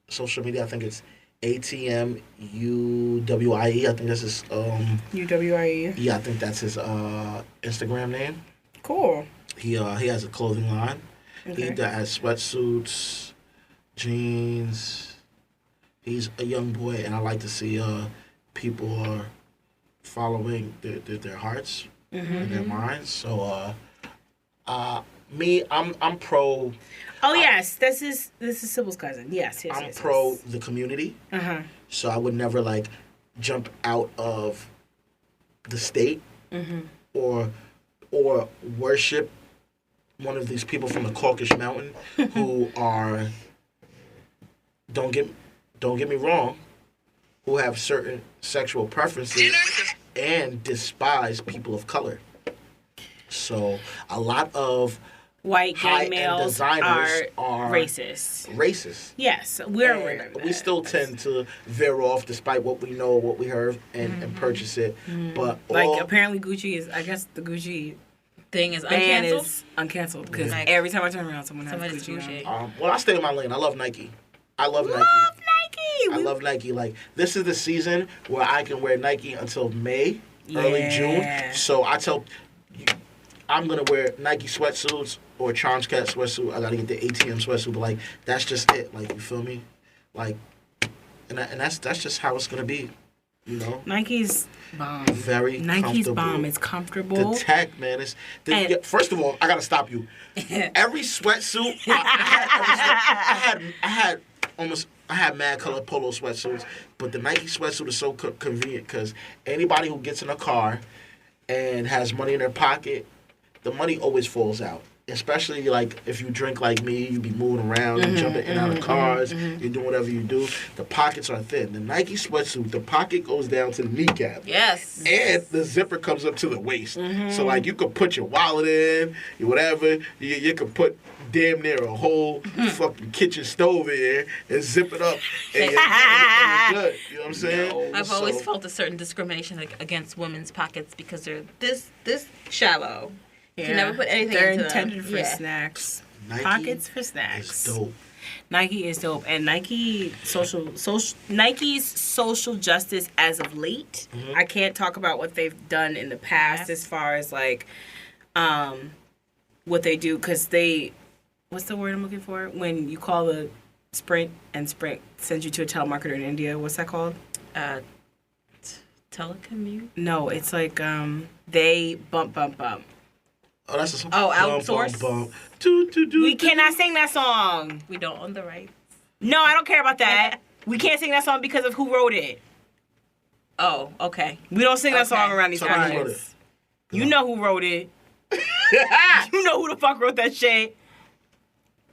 social media, I think it's ATM UWIE. I think that's his...
UWIE.
Yeah, I think that's his Instagram name.
Cool.
He has a clothing line.
Okay.
He has sweatsuits, jeans. He's a young boy, and I like to see people are following their hearts and their minds. So, me, I'm pro.
Oh yes, this is Sybil's cousin. Yes.
I'm pro the community. So I would never like jump out of the state or worship one of these people from the Caucasus Mountain who are don't get me wrong, who have certain sexual preferences and despise people of color. So a lot of
white gay
high-end
males
designers are
racist. Yes, we're aware of that.
We still tend to veer off despite what we know, what we heard, and purchase it. But
apparently Gucci is, I guess the Gucci
thing is
ban
uncanceled.
is uncanceled because
Like,
every time I turn around, someone has
somebody's
Gucci.
Gucci.
well, I stay in my lane. I love Nike. I love Nike. I love Nike. Like, this is the season where I can wear Nike until May, early June. So I tell you, I'm going to wear Nike sweatsuits or Charmscast sweatsuit. I got to get the ATM sweatsuit. But, like, that's just it. Like, you feel me? Like, and that's just how it's going to be. You know?
Nike's bomb.
Very
Nike's
comfortable.
bomb. It's comfortable.
The tech, man. First of all, I got to stop you. Every sweatsuit, I had mad color polo sweatsuits, but the Nike sweatsuit is so convenient because anybody who gets in a car and has money in their pocket, the money always falls out. Especially like if you drink like me, you be moving around, you jumping in and out of cars, you do whatever you do. The pockets are thin. The Nike sweatsuit, the pocket goes down to the kneecap.
Yes.
And the zipper comes up to the waist. So like you could put your wallet in, whatever. You could put damn near a whole fucking kitchen stove in there and zip it up. And you're good. You know what I'm saying?
I've always felt a certain discrimination against women's pockets because they're this shallow. You can never put anything
They're
into
intended
them.
for snacks.
Nike
Pockets for snacks.
It's dope.
Nike is dope, and Nike's social justice as of late. I can't talk about what they've done in the past as far as like, what they do because what's the word I'm looking for? When you call the Sprint and Sprint sends you to a telemarketer in India, what's that called?
Telecommute?
No, it's like they bump.
Oh, that's a song.
Oh, outsource?
We cannot sing that song.
We don't own the rights.
No, I don't care about that. We can't sing that song because of who wrote it.
Oh, okay.
We don't sing that song around these
Somebody wrote
parts.
it.
You know who wrote it. You know who the fuck wrote that shit.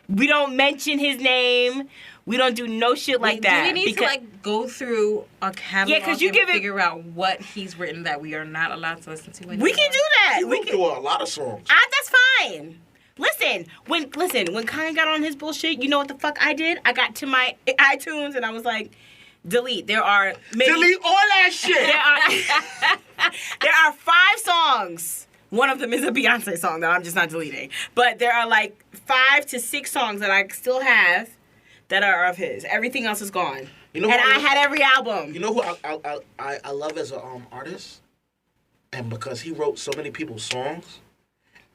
We don't mention his name. We don't do no shit like that.
Do we need to like go through a catalog and figure out what he's written that we are not allowed to listen to anymore?
We can do that.
We can do a lot of songs.
That's fine. Listen, when Kanye got on his bullshit, you know what the fuck I did? I got to my iTunes and I was like, delete. Delete all
that shit.
There are 5 songs. One of them is a Beyonce song that I'm just not deleting. But there are like 5 to 6 songs that I still have that are of his. Everything else is gone. You know, and I had every album.
You know who I love as an artist? And because he wrote so many people's songs,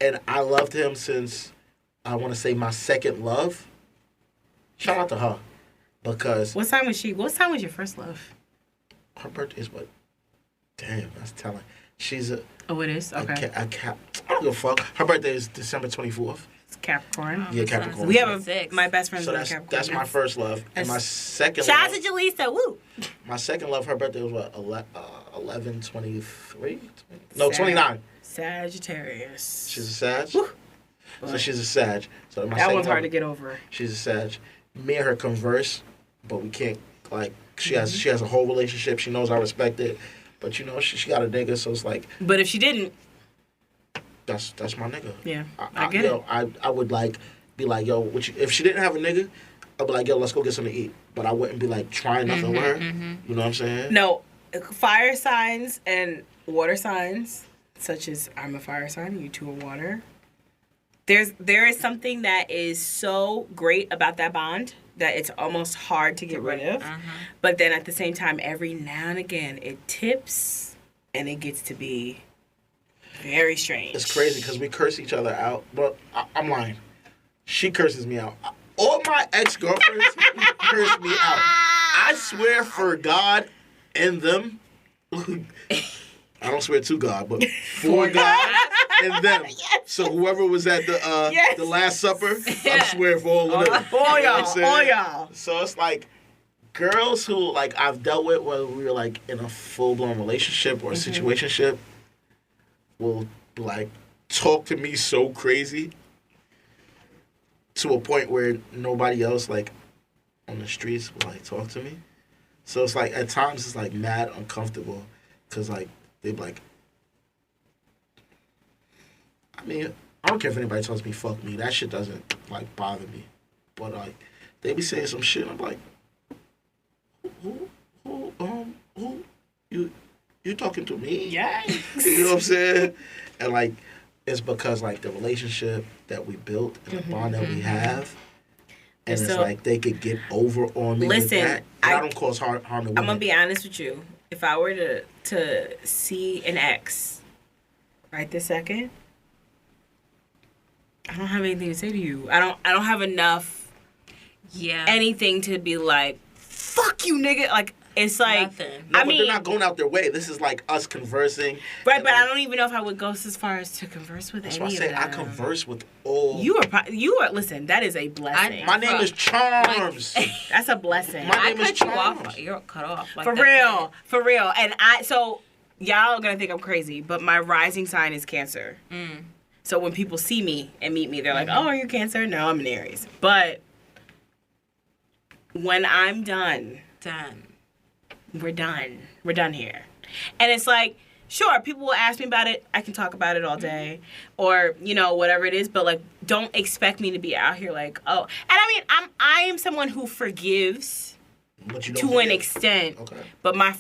and I loved him since, I want to say, my second love. Shout out to her. Because...
What time was your first love?
Her birthday is what? Damn, that's telling. She's a...
Oh, it is? Okay.
I don't give a fuck. Her birthday is December 24th.
It's Capricorn.
Yeah, Capricorn.
We have my best friend's
so
Capricorn.
That's my first love. And my second
Shout
love...
out to Jaleesa, woo!
My second love, her birthday was what? 11/23? No, 29.
Sagittarius.
She's a Sag?
Woo.
So she's a Sag. So my
that one's hard to get over.
She's a Sag. Me and her converse, but we can't, like, she has a whole relationship. She knows I respect it. But, you know, she got a nigga, so it's like...
But if she didn't...
That's my nigga.
Yeah, I get it.
I would, like, be like, yo, if she didn't have a nigga, I'd be like, yo, let's go get something to eat. But I wouldn't be, like, trying nothing with her. You know what I'm saying?
No, fire signs and water signs, such as I'm a fire sign, you two are water. There is something that is so great about that bond that it's almost hard to get rid of. But then at the same time, every now and again, it tips and it gets to be very strange.
It's crazy because we curse each other out, but I'm lying. She curses me out. All my ex-girlfriends curse me out. I swear for God and them. I don't swear to God, but for God and them. Yes. So whoever was at the Last Supper, I swear for all of them.
All y'all.
So it's like girls who like I've dealt with, whether we were like in a full-blown relationship or a situationship, will like talk to me so crazy to a point where nobody else like on the streets will like talk to me. So it's like at times it's like mad uncomfortable because like they be like, I mean, I don't care if anybody tells me fuck me. That shit doesn't like bother me. But like they be saying some shit and I'm like, who you talking to me?
Yeah.
You know what I'm saying? And like it's because like the relationship that we built and the bond that we have. And
so,
it's like they could get over on me with that. I don't cause harm to women.
I'm gonna be honest with you. If I were to see an ex right this second, I don't have anything to say to you. I don't have enough anything to be like, fuck you, nigga. Like it's like
nothing.
No, but they're not going out their way. This is like us conversing.
Right, but like, I don't even know if I would go as far as to converse with any of them.
That's why I say I converse with all.
You are. Listen, that is a blessing.
My name is Charms.
That's a blessing.
My name is Charms.
You're cut off. Like
for real. And y'all are gonna think I'm crazy, but my rising sign is Cancer. So when people see me and meet me, they're like, "Oh, are you Cancer?" No, I'm an Aries. But when I'm done. We're done. We're done here. And it's like, sure, people will ask me about it. I can talk about it all day. Or, you know, whatever it is. But, like, don't expect me to be out here like, oh. And, I mean, I am someone who forgives to an extent. Okay. But my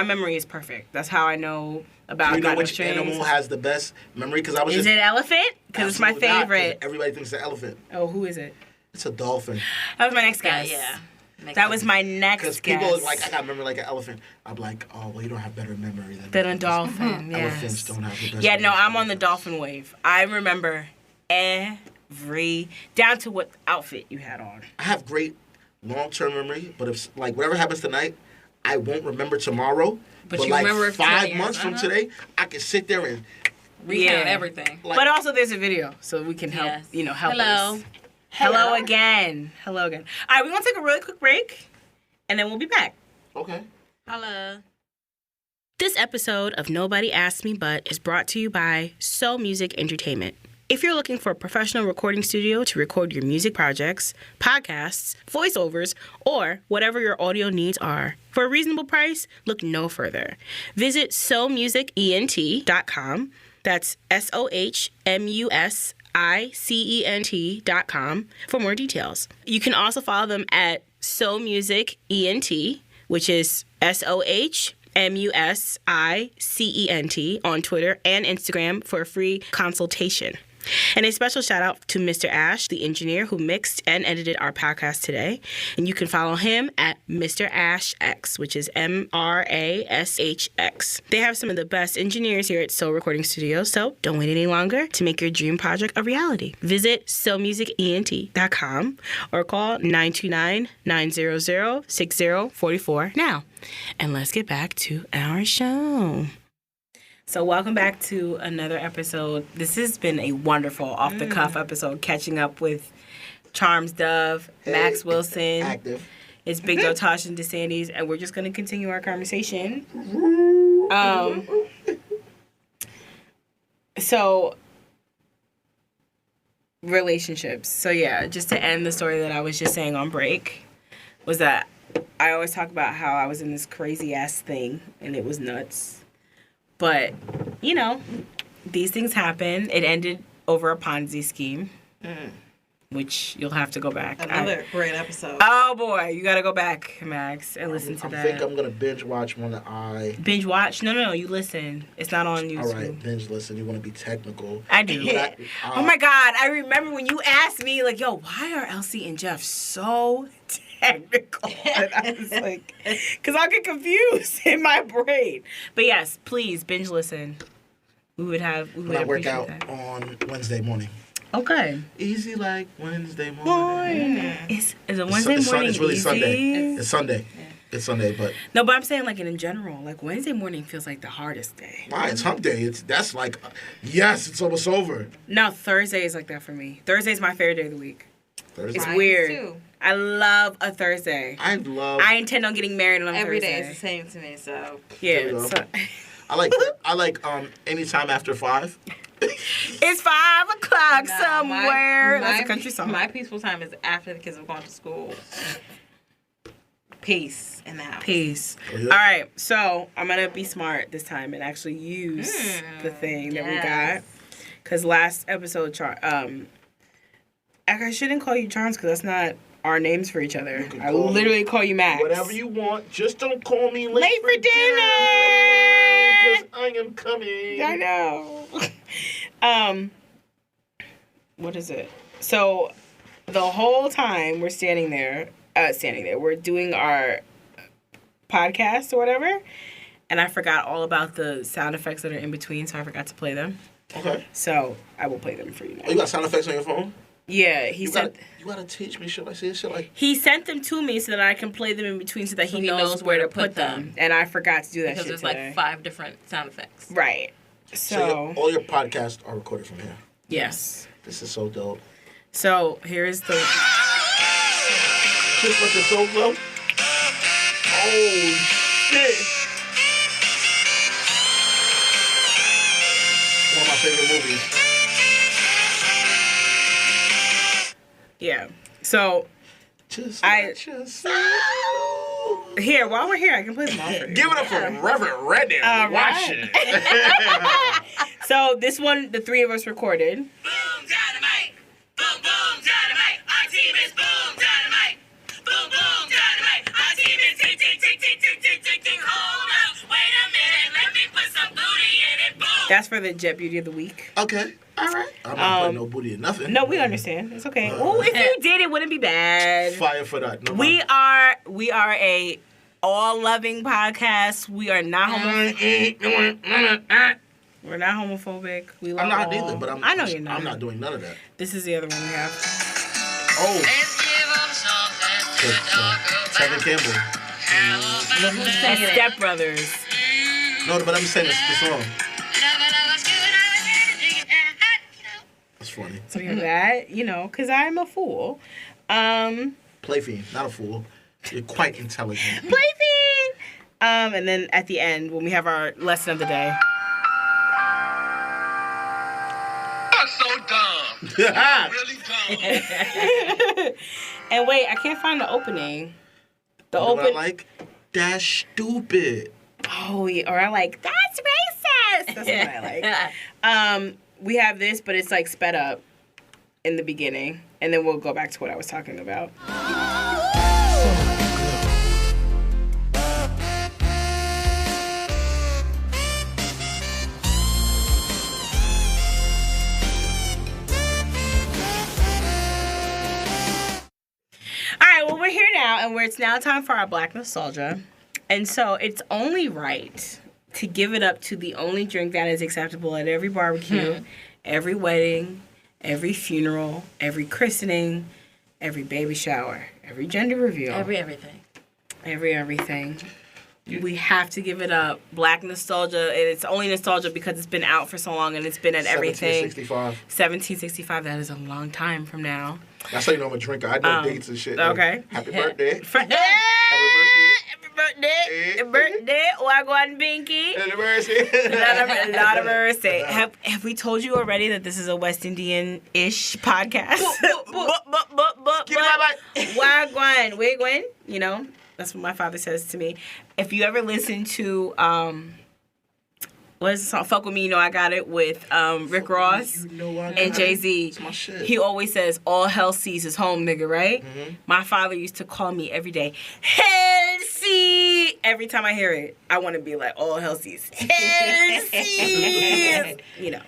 memory is perfect. That's how I know about
you know which animal has the best memory?
Is it elephant? Because it's my favorite.
Everybody thinks it's an elephant.
Oh, who is it?
It's a dolphin.
That was my next guess. Yeah. That was my next guess.
Because people are like, I got memory like an elephant. I'm like, oh, well, you don't have better memory
than a dolphin. Yes.
Elephants don't have the best
memory. No, I'm on the dolphin wave. I remember down to what outfit you had on.
I have great long-term memory, but if, like, whatever happens tonight, I won't remember tomorrow. But you like remember 5 months from today, I can sit there and
recount everything.
Like, but also there's a video, so we can help, help us. Hello again. All right, we're going to take a really quick break, and then we'll be back.
Okay.
Hello.
This episode of Nobody Asked Me But is brought to you by So Music Entertainment. If you're looking for a professional recording studio to record your music projects, podcasts, voiceovers, or whatever your audio needs are, for a reasonable price, look no further. Visit somusicent.com. That's SOHMUSICENT.com for more details. You can also follow them at SoMusicENT, which is SOHMUSICENT on Twitter and Instagram for a free consultation. And a special shout out to Mr. Ash, the engineer who mixed and edited our podcast today. And you can follow him at Mr. Ash X, which is MRASHX. They have some of the best engineers here at Soul Recording Studios, so don't wait any longer to make your dream project a reality. Visit somusicent.com or call 929-900-6044 now. And let's get back to our show. So welcome back to another episode. This has been a wonderful off-the-cuff episode, catching up with Charms Dove, Max Wilson.
Active.
It's Big Dawg Tash and DeSandies, and we're just going to continue our conversation. So, relationships. So, yeah, just to end the story that I was just saying on break, was that I always talk about how I was in this crazy-ass thing, and it was nuts. But, these things happen. It ended over a Ponzi scheme. which you'll have to go back.
Another great episode.
Oh boy, you gotta go back, Max, and listen to that.
I think I'm gonna binge watch one that I...
Binge watch? No, you listen. It's not on YouTube.
All right, binge listen. You want to be technical.
I do. Oh my God, I remember when you asked me, like, yo, why are Elsie and Jeff so technical? And I was like, because I'll get confused in my brain. But yes, please, binge listen. We would
work out
that.
on Wednesday morning.
Okay.
Easy like Wednesday morning.
Is it Wednesday morning?
It's really
easy?
Sunday. It's Sunday.
Yeah.
It's Sunday, but...
No, but I'm saying, like, in general, like, Wednesday morning feels like the hardest day.
Why? It's hump day. That's like... Yes, it's almost over.
No, Thursday is like that for me. Thursday is my favorite day of the week.
Thursday.
It's
Mine
weird.
too.
I love a Thursday.
I
intend on getting married on
Every
Thursday.
day is the same to me, so...
There we
Yeah.
go.
So,
I like anytime after 5.
it's 5 o'clock somewhere. That's a country song.
My peaceful time is after the kids have gone to school. Peace in the house.
Peace.
Oh, yeah.
All right, so I'm going to be smart this time and actually use the thing that we got. Because last episode, I shouldn't call you Charms because that's not our names for each other. I literally call you Max.
Whatever you want. Just don't call me late
for dinner.
Because I am coming.
I know. What is it? So the whole time we're standing there, we're doing our podcast or whatever, and I forgot all about the sound effects that are in between, so I forgot to play them.
Okay.
So I will play them for you now.
Oh, you got sound effects on your phone?
Yeah, you
gotta teach me shit like this. Shit like...
He sent them to me so that I can play them in between so that he knows where to put them. And I forgot to do that
because
shit
there's
today.
like 5 different sound effects.
Right. So
all your podcasts are recorded from here.
Yes.
This is so dope.
So here's the...
Just like the soul flow. Oh, shit. One of my favorite movies.
Yeah. So...
Just
Here, while we're here, I can play them all for you.
Give it up for Reverend Redden. Watch it.
So this one, the 3 of us recorded.
Boom, dynamite. Boom, boom, dynamite. Our team is boom, dynamite. Boom, boom, dynamite. Our team is tick, tick, tick, tick, tick, tick, tick, tick. Hold up. Wait a minute. Let me put some booty in it. Boom.
That's for the Jet Beauty of the Week.
Okay. All right. I'm not putting no booty in nothing.
No, we understand. It's okay. Well, if you did, it wouldn't be bad.
Fire for that. No
We are a all-loving podcast. We are not We're not homophobic. We love
I'm not
all.
either, but
I know you're not.
I'm not doing none of that.
This is the other one we have.
Oh.
Let's give them something to talk about.
Kevin Campbell.
And Step Brothers.
No, but I'm just saying the song. That's funny.
So we have that, because I'm a fool.
Play fiend, not a fool. You're quite intelligent.
Play fiend. And then at the end, when we have our lesson of the day.
That's so dumb. Really dumb.
And wait, I can't find the opening.
You know what I like? That's stupid.
Oh, yeah, or I like, that's racist. That's what I like. We have this, but it's like sped up in the beginning. And then we'll go back to what I was talking about. All right, well, we're here now, and it's now time for our Black Nostalgia. And so it's only right to give it up to the only drink that is acceptable at every barbecue, every wedding, every funeral, every christening, every baby shower, every gender reveal.
Everything.
Everything. We have to give it up. Black Nostalgia, and it's only nostalgia because it's been out for so long and it's been at everything. 1765, that is a long time from now.
That's how you know I'm a drinker. I know dates and shit.
Okay.
Happy birthday.
Happy birthday. Happy birthday. Wagwan Binky. A lot of birthday. Have we told you already that this is a West Indian-ish podcast? Wagwan. Wagwan. That's what my father says to me. If you ever listen to What's the song? Fuck With Me, You Know I Got It with Rick Ross and Jay-Z.
It's my shit.
He always says, all hell sees is home, nigga, right?
Mm-hmm.
My father used to call me every day, hell see. Every time I hear it, I want to be like, all hell sees. Hell sees. You know.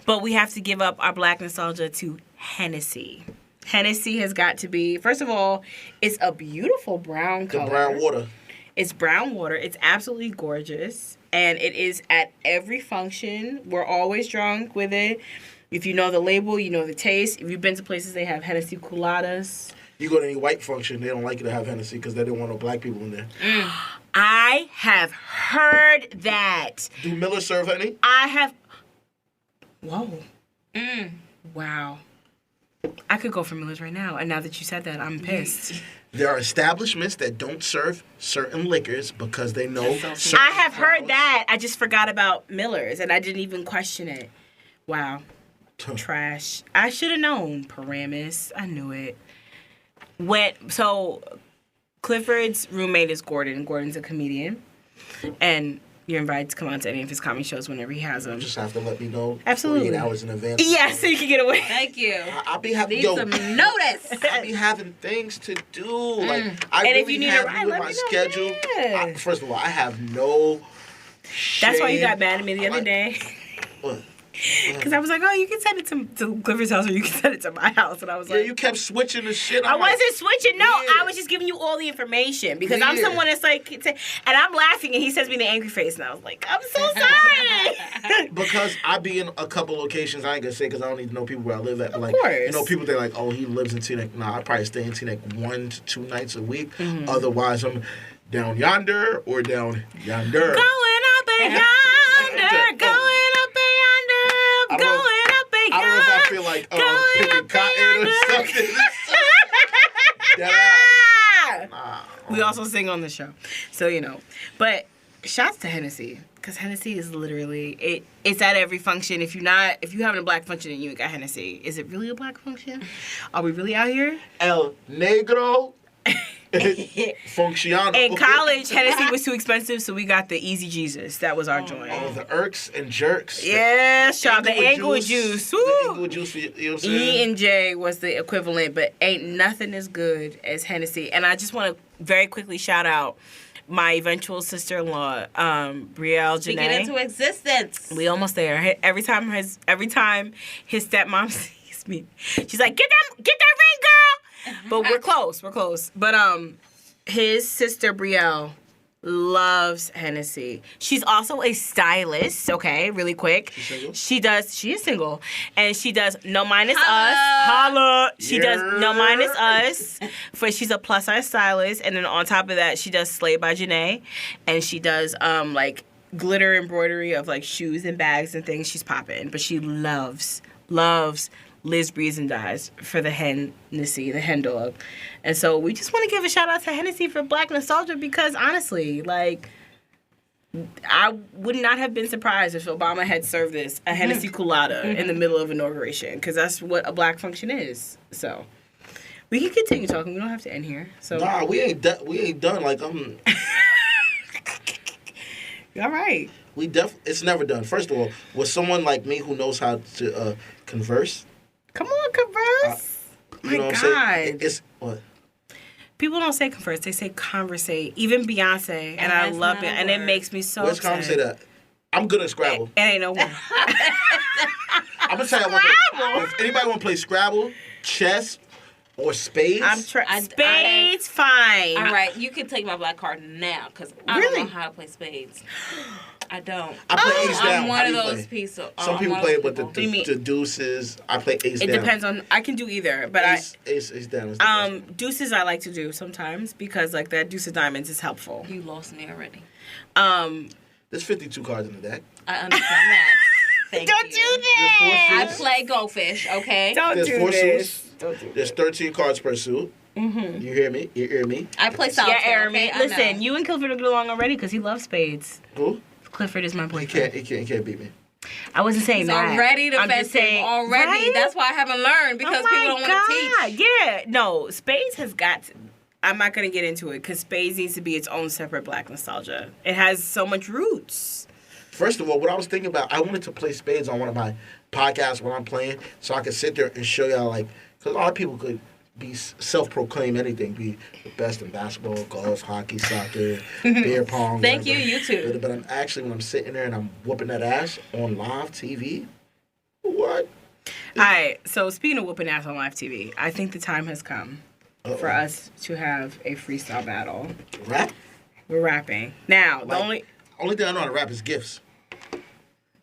But we have to give up our black nostalgia to Hennessy. Hennessy has got to be, first of all, it's a beautiful brown color.
The brown water.
It's brown water. It's absolutely gorgeous. And it is at every function. We're always drunk with it. If you know the label, you know the taste. If you've been to places, they have Hennessy Coladas.
You go to any white function, they don't like you to have Hennessy because they didn't want no black people in there.
I have heard that.
Do Miller serve Henny?
I have... Whoa. Wow. I could go for Miller's right now. And now that you said that, I'm pissed.
There are establishments that don't serve certain liquors because they know certain
I have heard that. I just forgot about Miller's, and I didn't even question it. Wow. Trash. I should have known. Paramus. I knew it. So, Clifford's roommate is Gordon. Gordon's a comedian. And you're invited to come on to any of his comedy shows whenever he has them.
You just have to let me know
Absolutely.
48 hours in advance.
Yeah, so you can get away.
Thank you.
I'll be having
Some notice.
I be having things to do. Like I
And
really
if you need
have
a ride,
you with
let
my
me know.
schedule.
Yeah.
First of all, I have no.
That's why you
shame.
got mad at me the other day.
What?
Because I was like, oh, you can send it to Clifford's house or you can send it to my house. And I was
Yeah,
like...
you kept switching the shit.
I
I'm like,
wasn't switching. No,
Yeah.
I was just giving you all the information because I'm
Yeah.
someone that's like, and I'm laughing and he sends me the angry face and I was like, I'm so sorry.
Because I be in a couple locations, I ain't gonna say because I don't need to know people where I live at. But like,
course.
you know, people they're like, oh, he lives in Teaneck. Nah, I probably stay in Teaneck 1 to 2 nights a week.
Mm-hmm.
Otherwise, I'm down yonder or down yonder.
Going up and yonder, going up and yonder,
I don't know-
going up and
I don't know if I feel like picking cotton or something. That ass.
We also sing on the show, so you know. But shouts to Hennessy because Hennessy is literally it's at every function. If you having a black function and you ain't got Hennessy, is it really a black function? Are we really out here?
El Negro Funciano.
In college, Hennessy was too expensive, so we got the Easy Jesus. That was our joint.
Oh, the irks and jerks.
Yes, y'all. The Englewood juice.
The
Woo.
Englewood juice, you know what I'm saying?
E and J was the equivalent, but ain't nothing as good as Hennessy. And I just want to very quickly shout out my eventual sister-in-law, Brielle
Speak
Janae.
it into existence.
We almost there. Every time his stepmom sees me, she's like, "Get that ring, girl." But we're close. But his sister Brielle loves Hennessy. She's also a stylist, okay, really quick.
She's single?
She is single. And she does No Minus Us. Holla. She does No Minus Us. She's a plus size stylist. And then on top of that, she does Slay by Janae. And she does like glitter embroidery of like shoes and bags and things. She's popping. But she loves Liz Breeze and Dies for the Hennessy, the hen dog. And so we just want to give a shout out to Hennessy for Black Nostalgia because honestly, like, I would not have been surprised if Obama had served this, a Hennessy Colada, in the middle of inauguration because that's what a black function is. So we can continue talking. We don't have to end here. So
Nah, we ain't done. Like,
all right.
It's never done. First of all, with someone like me who knows how to converse.
Come on, converse.
You know
My
what
God.
I'm saying? It's what?
People don't say converse, they say conversate. Even Beyonce, and I
that's
love
not
it.
a
And it
word.
makes me so
Where's
upset.
Carmen say that? I'm good at Scrabble.
It ain't no one.
I'm gonna tell you if anybody want to play Scrabble, chess, or spades,
Spades, fine.
All right, you can take my black card now because I
Really?
don't know how to play spades. I don't.
I play ace down.
I'm
How
one
do
of
you
those
play?
pieces.
Some people play it with
do you mean?
the deuces. I play ace
It
down.
depends on. I can do either, but
ace down. Is the best.
deuces I like to do sometimes because like that deuce of diamonds is helpful.
You lost me already.
There's 52 cards in the deck.
I understand that. Thank
Don't
you.
do that.
I play goldfish, okay?
Don't
There's
do
4
this.
suits.
Don't do
There's 13 cards per suit. Mm-hmm. You hear me? You hear me?
I play solitaire,
Yeah, Aaron.
okay? I
Listen,
know.
you and Clifford will get along already because he loves spades.
Who?
Clifford is my
He
boyfriend.
can't beat me.
I wasn't saying
He's
that.
already
I'm just
defensive.
saying
Already.
right?
That's why I haven't learned because
Oh
people don't
my
want to
God.
teach.
Yeah, no, spades has got to, I'm not going to get into it because spades needs to be its own separate black nostalgia. It has so much roots.
First of all, what I was thinking about, I wanted to play spades on one of my podcasts when I'm playing, so I could sit there and show y'all, like, because a lot of people could be self-proclaim anything, be the best in basketball, golf, hockey, soccer, beer pong.
Thank
whatever.
you too.
But I'm actually, when I'm sitting there and I'm whooping that ass on live TV, what?
All right, so speaking of whooping ass on live TV, I think the time has come for us to have a freestyle battle.
Rap?
We're rapping. Now, the
Only thing I know how to rap is gifts.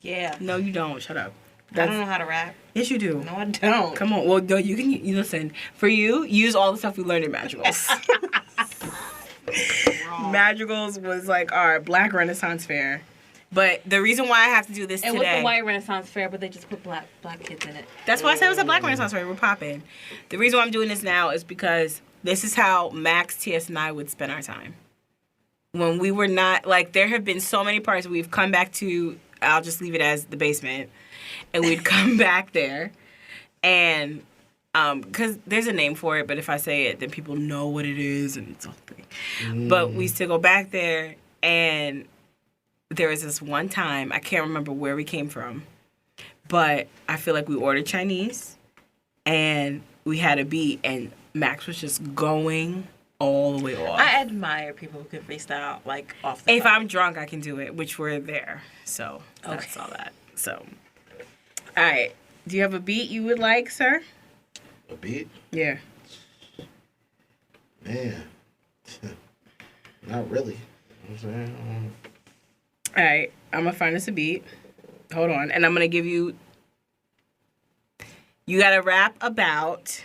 Yeah.
No, you don't. Shut up.
I don't know how to rap.
Yes, you do.
No, I don't.
Come on. Well, no, you listen. For you, use all the stuff we learned in Madrigals. Madrigals was like our Black Renaissance Fair. But the reason why I have to do this
It
today...
was the White Renaissance Fair, but they just put black kids in it.
That's why I said it was a Black Renaissance Fair. We're popping. The reason why I'm doing this now is because this is how Max, TS, and I would spend our time. When we were not... Like, there have been so many parts we've come back to... I'll just leave it as the basement. And we'd come back there. And... because there's a name for it, but if I say it, then people know what it is, and it's all thing. But we used to go back there, and there was this one time, I can't remember where we came from, but I feel like we ordered Chinese, and we had a beat, and Max was just going all the way off.
I admire people who can freestyle, like, off the
If
cuff.
I'm drunk, I can do it, which we're there. So that's all that. So, all right. Do you have a beat you would like, sir?
A beat?
Yeah.
Man. Not really. You know what I'm saying?
All right. I'm going to find us a beat. Hold on. And I'm going to give you... You got to rap about...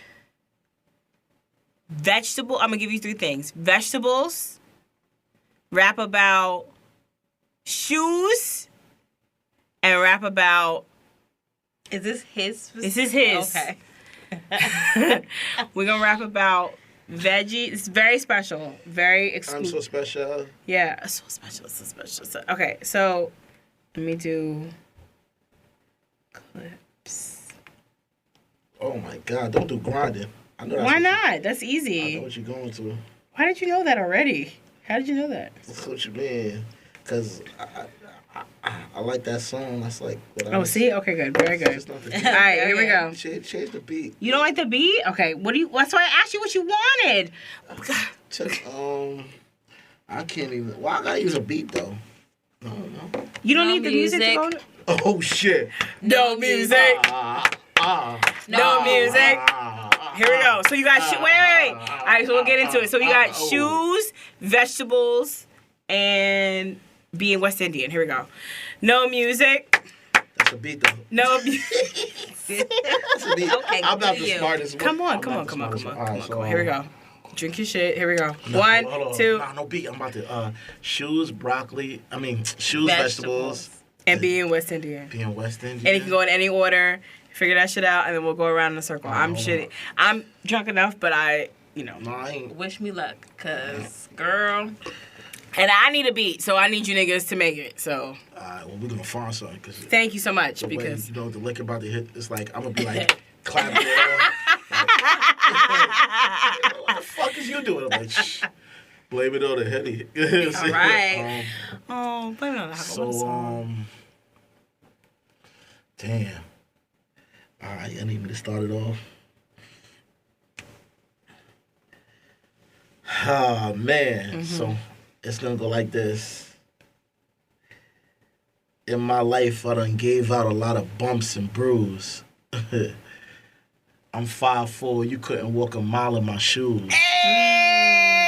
Vegetable... I'm going to give you 3 things. Vegetables. Rap about... Shoes. And rap about...
Is this his?
This is his.
Okay.
We're gonna rap about veggies. It's very special, very
I'm
exclusive.
so special.
Yeah, so special, so special. So, okay, so let me do clips.
Oh my God! Don't do grinding. I know.
Why not? That's
I
easy.
know what you're going to.
Why did you know that already? How did you know that?
That's what you mean. Cause I like that song. That's like. What I
Oh,
was-
see? Okay, good. Very good.
It's not the
All right, here we go.
Change the beat.
You don't like the beat? Okay, what do you? That's why I asked you what you wanted.
I can't even. Why I gotta use a beat though? No.
You don't
No
need the music to go.
music.
Oh shit.
No music. No music. Here we go. So you got wait. All right, so we'll get into it. So you got shoes, vegetables, and being West Indian. Here we go. No music.
That's a beat though.
No music.
That's a beat.
Okay,
I'm not the
you.
smartest one.
Come on.
I'm not the smartest one. All right, so,
Here we go. Drink your shit. Here we go.
No,
1,
hold on.
2,
Nah, no beat. I'm about to shoes, broccoli. Shoes, vegetables,
and being West Indian.
being West Indian.
And it can go in any order. Figure that shit out, and then we'll go around in a circle. I'm
hold
shitty. I'm drunk enough, but
No, I ain't.
Wish me luck, cause girl.
And I need a beat, so I need you niggas to make it. So
Well, we're gonna find something because
thank you so much
the way,
because
the liquor about to hit. It's like I'm gonna be like clapping. Like, what the fuck is you doing? I'm like, shh. Blame it on the Henny.
all right. Oh, blame it on the alcohol.
So damn. All right, I need me to start it off. Oh man, so it's gonna go like this. In my life, I done gave out a lot of bumps and bruises. I'm 5'4", you couldn't walk a mile in my shoes.
Hey!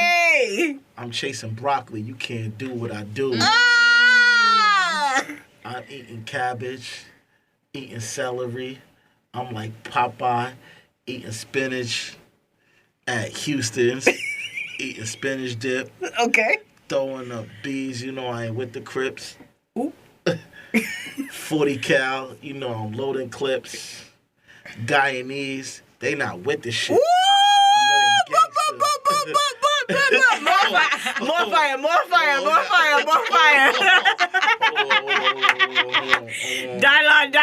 I'm chasing broccoli, you can't do what I do. I'm eating cabbage, eating celery. I'm like Popeye, eating spinach at Houston's, eating spinach dip,
Okay.
throwing up bees, I ain't with the Crips.
Ooh.
40 cal, I'm loading clips. Guyanese, they not with the shit.
More fire. Dialogue.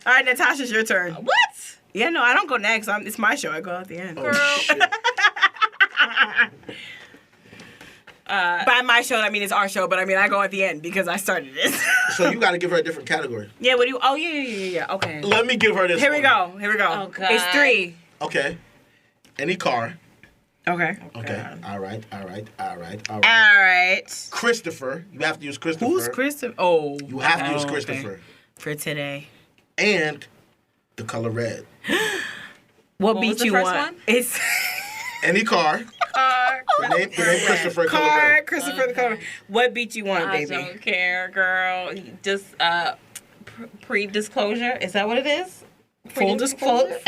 All right, Natasha, it's your turn.
What?
Yeah, no, I don't go next. It's my show. I go at the end.
Oh, shit.
By my show, I mean it's our show, but I mean I go at the end because I started this.
So you got to give her a different category.
Yeah, what do you... Oh, yeah. Okay.
Let me give her this
Here we
one.
go.
Oh, God.
It's 3.
Okay. Any car.
Okay.
Okay. All right.
All right.
Christopher. You have to use Christopher.
Who's Christopher? Oh.
You have to use
okay.
Christopher.
For today.
And the color red.
What
was
beat
the
you
first
want?
one?
It's...
Any car. The name Christopher. Color
Car,
red.
Christopher the color. What beat you want, baby?
I don't care, girl. Just pre-disclosure. Is that what it is?
Full disclosure?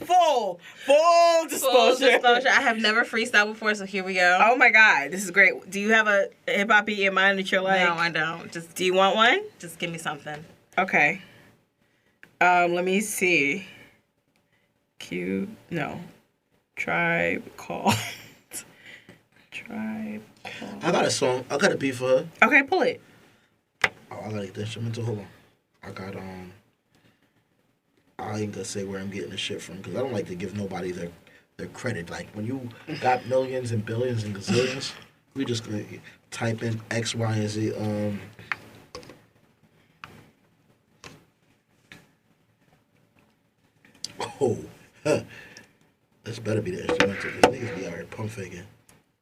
Full disclosure.
Full disclosure. I have never freestyled before, so here we go.
Oh my God, this is great. Do you have a hip hop beat in mind that you're like?
No, I don't.
Do you want one?
Just give me something.
Okay. Let me see. Tribe Called.
I got a song. I got a beat for her.
Okay, pull it.
Oh, I got the instrumental. Hold on. I got I ain't gonna say where I'm getting the shit from because I don't like to give nobody their credit. Like when you got millions and billions and gazillions, we just gonna type in X, Y, and Z. This better be the instrumental. These niggas be out here pump faking.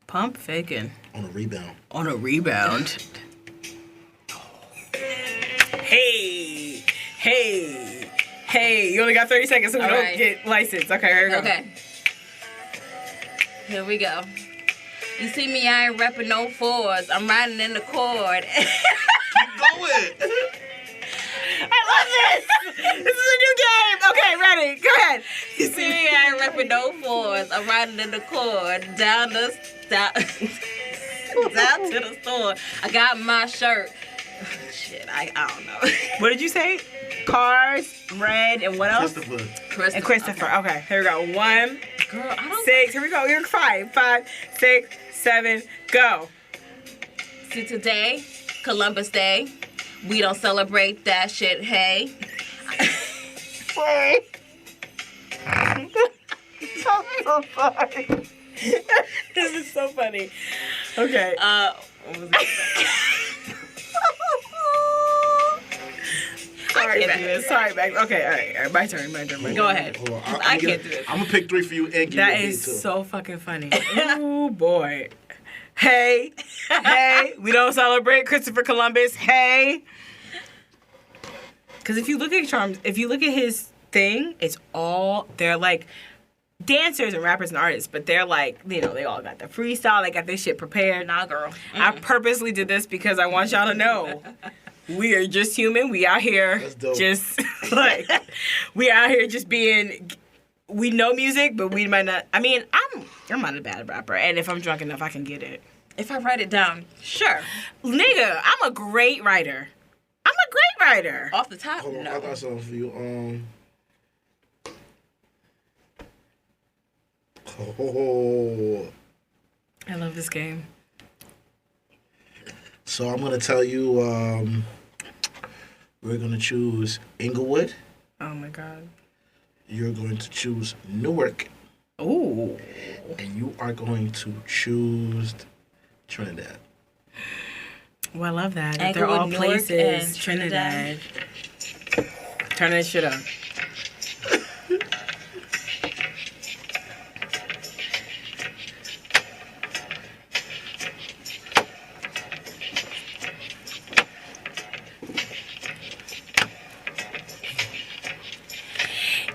Pump faking.
On a rebound.
Hey, you only got 30 seconds so we
All
don't
right.
get licensed. Okay, here we go.
Okay. Here we go. You see me, I ain't repping no fours. I'm riding in the cord.
Keep going.
I love this. This is a new game. Okay, ready. Go ahead.
You see me, I ain't repping no fours. I'm riding in the cord. Down to the store. I got my shirt. Shit, I don't know.
What did you say? Cars, red, and what else?
Christopher.
And Christopher. Okay, here we go. 1,
Girl, I don't
6. Here we go. You're 5, 6, 7. Go.
see today, Columbus Day. We don't celebrate that shit, hey.
Sorry. I'm so sorry. This is so funny. Okay.
What was it?
Sorry, Max. Sorry, Max. Okay, all right. My turn.
Go ahead.
Hold on.
I can't do it.
I'm gonna pick 3 for you and give
That
you a
is
beat too.
so fucking funny. Oh boy. Hey, we don't celebrate Christopher Columbus. Hey. Because if you look at his thing, it's all, they're like dancers and rappers and artists, but they're like, you know, they all got the freestyle, they got their shit prepared.
Nah, girl.
I purposely did this because I want y'all to know we are just human. We out here
That's dope.
just like, we out here just being, we know music, but we might not, I mean, I'm not a bad rapper, and if I'm drunk enough, I can get it.
If I write it down, sure.
Nigga, I'm a great writer.
Off the top,
Hold on,
no.
I got something for you.
I love this game.
So I'm gonna tell you, we're gonna choose Inglewood.
Oh my God.
You're going to choose Newark.
Ooh.
And you are going to choose Trinidad.
Well, I love that.
Inglewood,
They're all
Newark,
places.
and
Trinidad. Turn that shit up.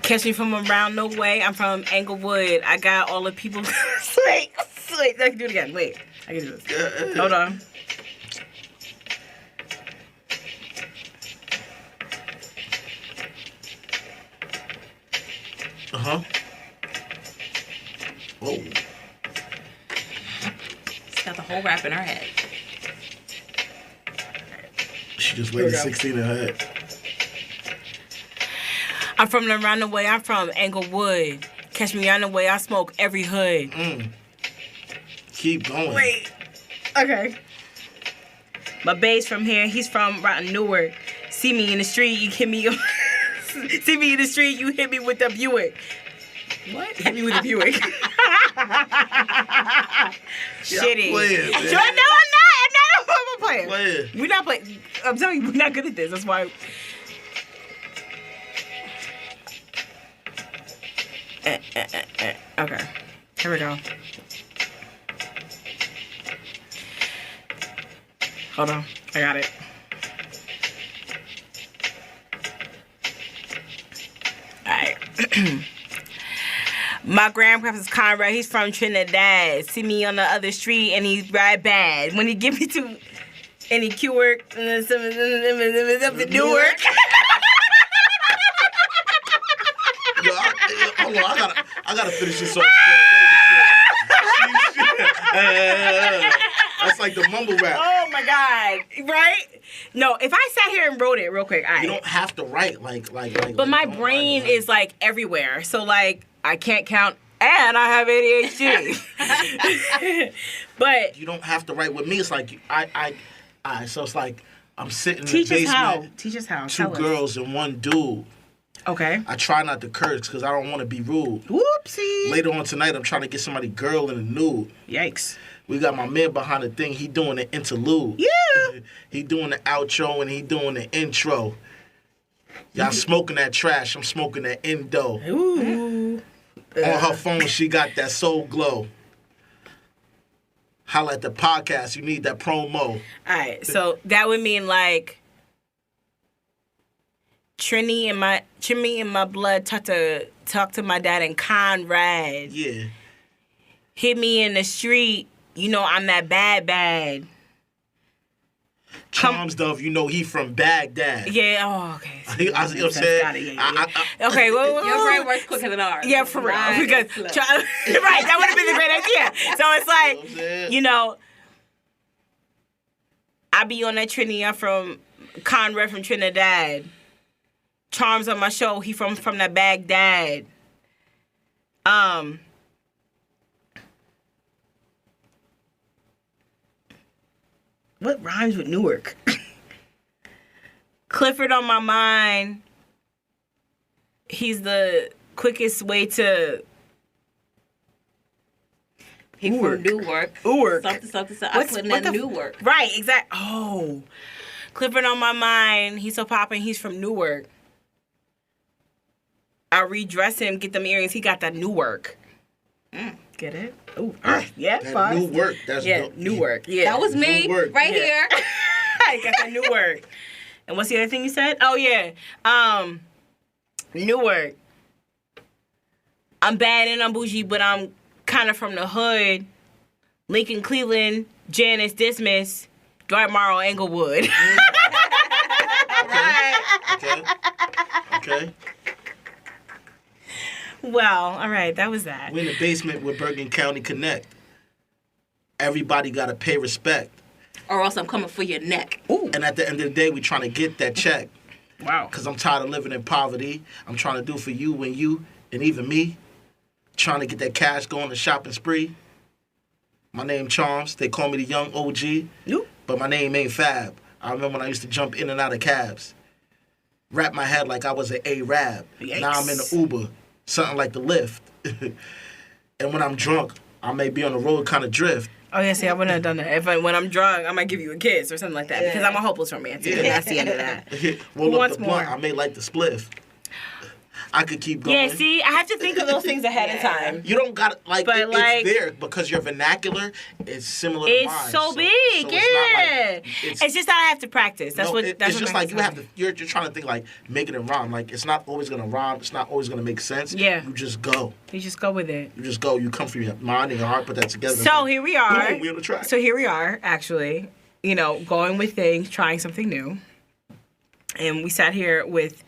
Catch me from around the way. I'm from Englewood. I got all the people. Wait. I can do it again. Wait. I can do this. Hold on.
Uh-huh. Oh.
She's got the whole rap in her head.
She just
Here we
waited
go.
16 in her head.
I'm from around the way. I'm from Englewood. Catch me on the way. I smoke every hood.
Keep going.
Wait. Okay. My bae's from here. He's from Rotten Newark. See me in the street, you hit me. See me in the street, you hit me with the Buick. What? Hit me with the Buick. Shitty.
Playing, man.
No, I'm not. I'm not a player.
Playing.
We're not playing. I'm telling you, we're not good at this. That's why. Okay. Here we go. Hold on. I got it. Alright. My grandpa's is Conrad. He's from Trinidad. See me on the other street and he's right bad. When he give me to any Q work and some new work.
Yo, hold on, I gotta finish this song. That's like the mumble rap.
Oh my God. Right? No, if I sat here and wrote it real quick,
You don't have to write like.
But my brain is like everywhere. So like I can't count and I have ADHD. But
You don't have to write. With me, it's like so it's like I'm sitting in the
teach us
basement.
how. Teach us how.
Two
Tell us.
girls and one dude.
Okay.
I try not to curse because I don't want to be rude.
Whoopsie.
Later on tonight, I'm trying to get somebody girl in a nude.
Yikes.
We got my man behind the thing. He doing the interlude.
Yeah.
He doing the outro and he doing the intro. Y'all smoking that trash. I'm smoking that Indo.
Ooh.
On her phone, she got that soul glow. Holla at the podcast. You need that promo.
All right. So that would mean like Trini and my blood talk to my dad and Conrad.
Yeah.
Hit me in the street. You know I'm that bad.
Charms, though, you know he from Baghdad.
Yeah. Oh, okay.
I see what I'm saying?
Got it. Yeah. Okay. Well,
Your brain works quicker than ours.
Yeah, for real.
Mine
Because
is slow.
right, that would have been a great idea. So it's like, you know, I be on that Trini. I'm from Conrad from Trinidad. Charms on my show. He from that Baghdad. What rhymes with Newark? Clifford on my mind. He's the quickest way to
He from Newark.
Newark.
Something. I put in that Newark.
Right, exactly. Oh. Clifford on my mind. He's so poppin'. He's from Newark. I redress him, get them earrings. He got that Newark. Get it? Ooh. Yeah,
That
fine.
new work. That's dope.
Newark. Yeah.
That was me
Newark.
right
Yeah.
here.
I got that Newark. And what's the other thing you said? Oh, yeah. Newark. I'm bad and I'm bougie, but I'm kind of from the hood. Lincoln, Cleveland, Janice, Dismiss, Dwight Morrow, Englewood.
Okay.
Well, all right, that was that.
We're in the basement with Bergen County Connect. Everybody got to pay respect.
Or else I'm coming for your neck.
Ooh.
And at the end of the day, we trying to get that check.
Wow.
Because I'm tired of living in poverty. I'm trying to do for you and you and even me. Trying to get that cash going the shopping spree. My name Charms. They call me the young OG.
You?
But my name ain't Fab. I remember when I used to jump in and out of cabs. Wrap my head like I was an Arab.
Yikes.
Now I'm in the Uber. Something like the Lyft. And when I'm drunk, I may be on the road kind of drift.
Oh, yeah, see, I wouldn't have done that. When I'm drunk, I might give you a kiss or something like that because I'm a hopeless romantic. And that's the end of that.
Roll up
wants
the blunt.
more?
I may like the spliff. I could keep going.
Yeah, see, I have to think of those things ahead of time.
You don't got
But,
it's there because your vernacular is similar to mine.
It's so big,
it's
yeah.
not like,
It's just that I have to practice. That's what. That's
it's
what
just
makes
like you
it
have to. You're trying to think like making it rhyme. Like it's not always gonna rhyme. It's not always gonna make sense.
Yeah.
You just go.
You just go with it.
You just go. You come from your mind and your heart. Put that together.
So here we are.
Boom, we on the track.
So here we are, actually. You know, going with things, trying something new, and we sat here with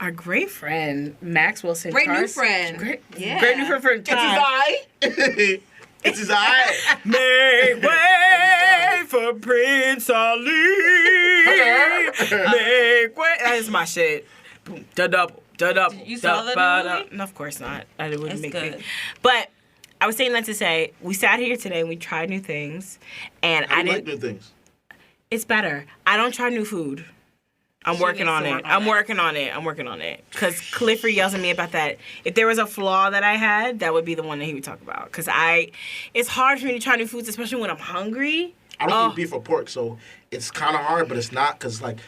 our great friend Max Wilson.
Great new friend.
Great
Yeah.
new friend for
It's his eye. It's his eye.
Make way for Prince Ali. Make way. That is my shit. Boom, da double.
You saw the movie?
No, of course not. I wouldn't
It's
make
good.
it. But I was saying that to say we sat here today and we tried new things, and
I
I
like
didn't.
new things.
It's better. I don't try new food. I'm working on it. I'm working on it. Because Clifford yells at me about that. If there was a flaw that I had, that would be the one that he would talk about. Because it's hard for me to try new foods, especially when I'm hungry.
I don't eat beef or pork, so it's kind of hard, but it's not because, like,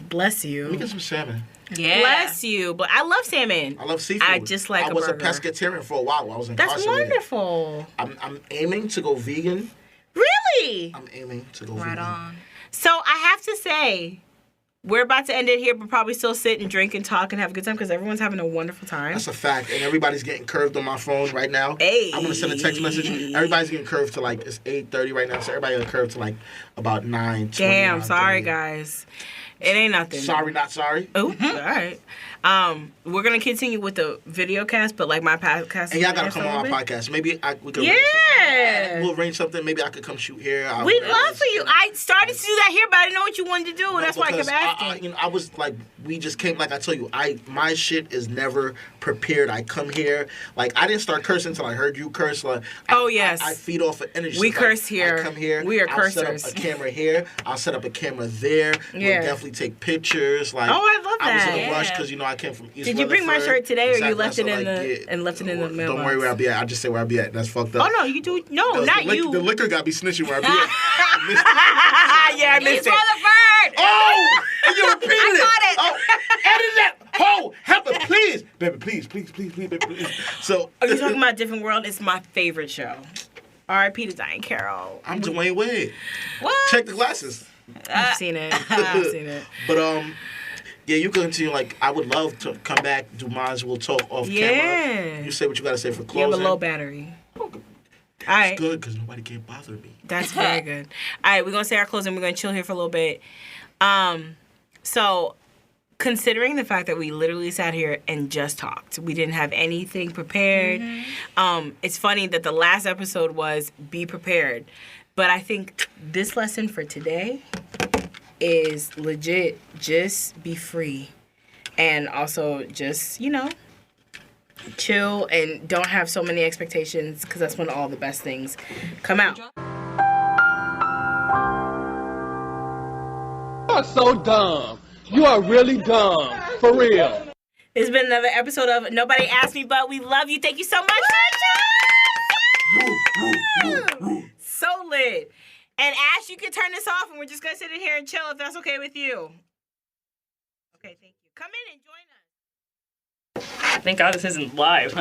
bless you.
Let me get some salmon.
Yeah.
Bless you. But I love salmon.
I love seafood.
I just like
I was a pescatarian for a while I was incarcerated.
That's wonderful.
I'm aiming to go vegan.
Really?
I'm aiming to go
Right
vegan.
on.
So I have to say, we're about to end it here, but probably still sit and drink and talk and have a good time because everyone's having a wonderful time.
That's a fact. And everybody's getting curved on my phone right now.
Hey.
I'm going to send a text message. Everybody's getting curved to, like, it's 8:30 right now, so everybody got curved to, like, about 9:20.
Damn, sorry, guys. It ain't nothing.
Sorry, not sorry.
Oh, all right. We're going to continue with the video cast, but, like, my podcast.
And y'all got to come on my podcast. Maybe we could we'll arrange something. Maybe I could come shoot here.
We'd love for you. I started to do that here, but I didn't know what you wanted to do, and that's why I kept asking.
I was like, we just came, like I told you, my shit is never prepared. I come here, like, I didn't start cursing until I heard you curse. Like,
yes.
I feed off of energy.
We
So,
curse
like,
here.
I come here.
We are
I'll
cursers.
set up a camera here. I'll set up a camera there.
Yeah.
We'll definitely take pictures. Like,
I love that.
I was in a rush because, I came from East
Did you bring my
Rutherford.
shirt today, or you
Exactly.
left it
So,
in
like,
the mailbox?
Don't worry where I'll be at. I just say where I'll be at. That's fucked up.
Oh, no, you do. No, not you.
The liquor got me snitching where I'll be at.
Yeah, I missed
East
it.
Rutherford!
Oh! And you repeated it!
got it.
Oh, edit that! Ho! Help it, please! Baby, please, baby, please. So...
Are you talking about Different World? It's my favorite show. R.I.P. to Diane Carroll.
I'm Dwayne Wade.
What?
Check the glasses.
I've seen it. I've seen it.
But, yeah, you continue, like, I would love to come back, do mine, we'll talk off camera.
Yeah.
You say what you gotta say for
You
closing.
have a low battery. All right.
It's good, because nobody can bother me.
That's very good. All right, we're going to say our closing. We're going to chill here for a little bit. So, considering the fact that we literally sat here and just talked, we didn't have anything prepared. It's funny that the last episode was be prepared. But I think this lesson for today is legit just be free. And also just, chill and don't have so many expectations because that's when all the best things come out.
You are so dumb. You are really dumb. For real.
It's been another episode of Nobody Asked Me, But We Love You. Thank you so much. So lit. And Ash, you can turn this off and we're just going to sit in here and chill if that's okay with you. Okay, thank you. Come in and join us.
Thank God this isn't live.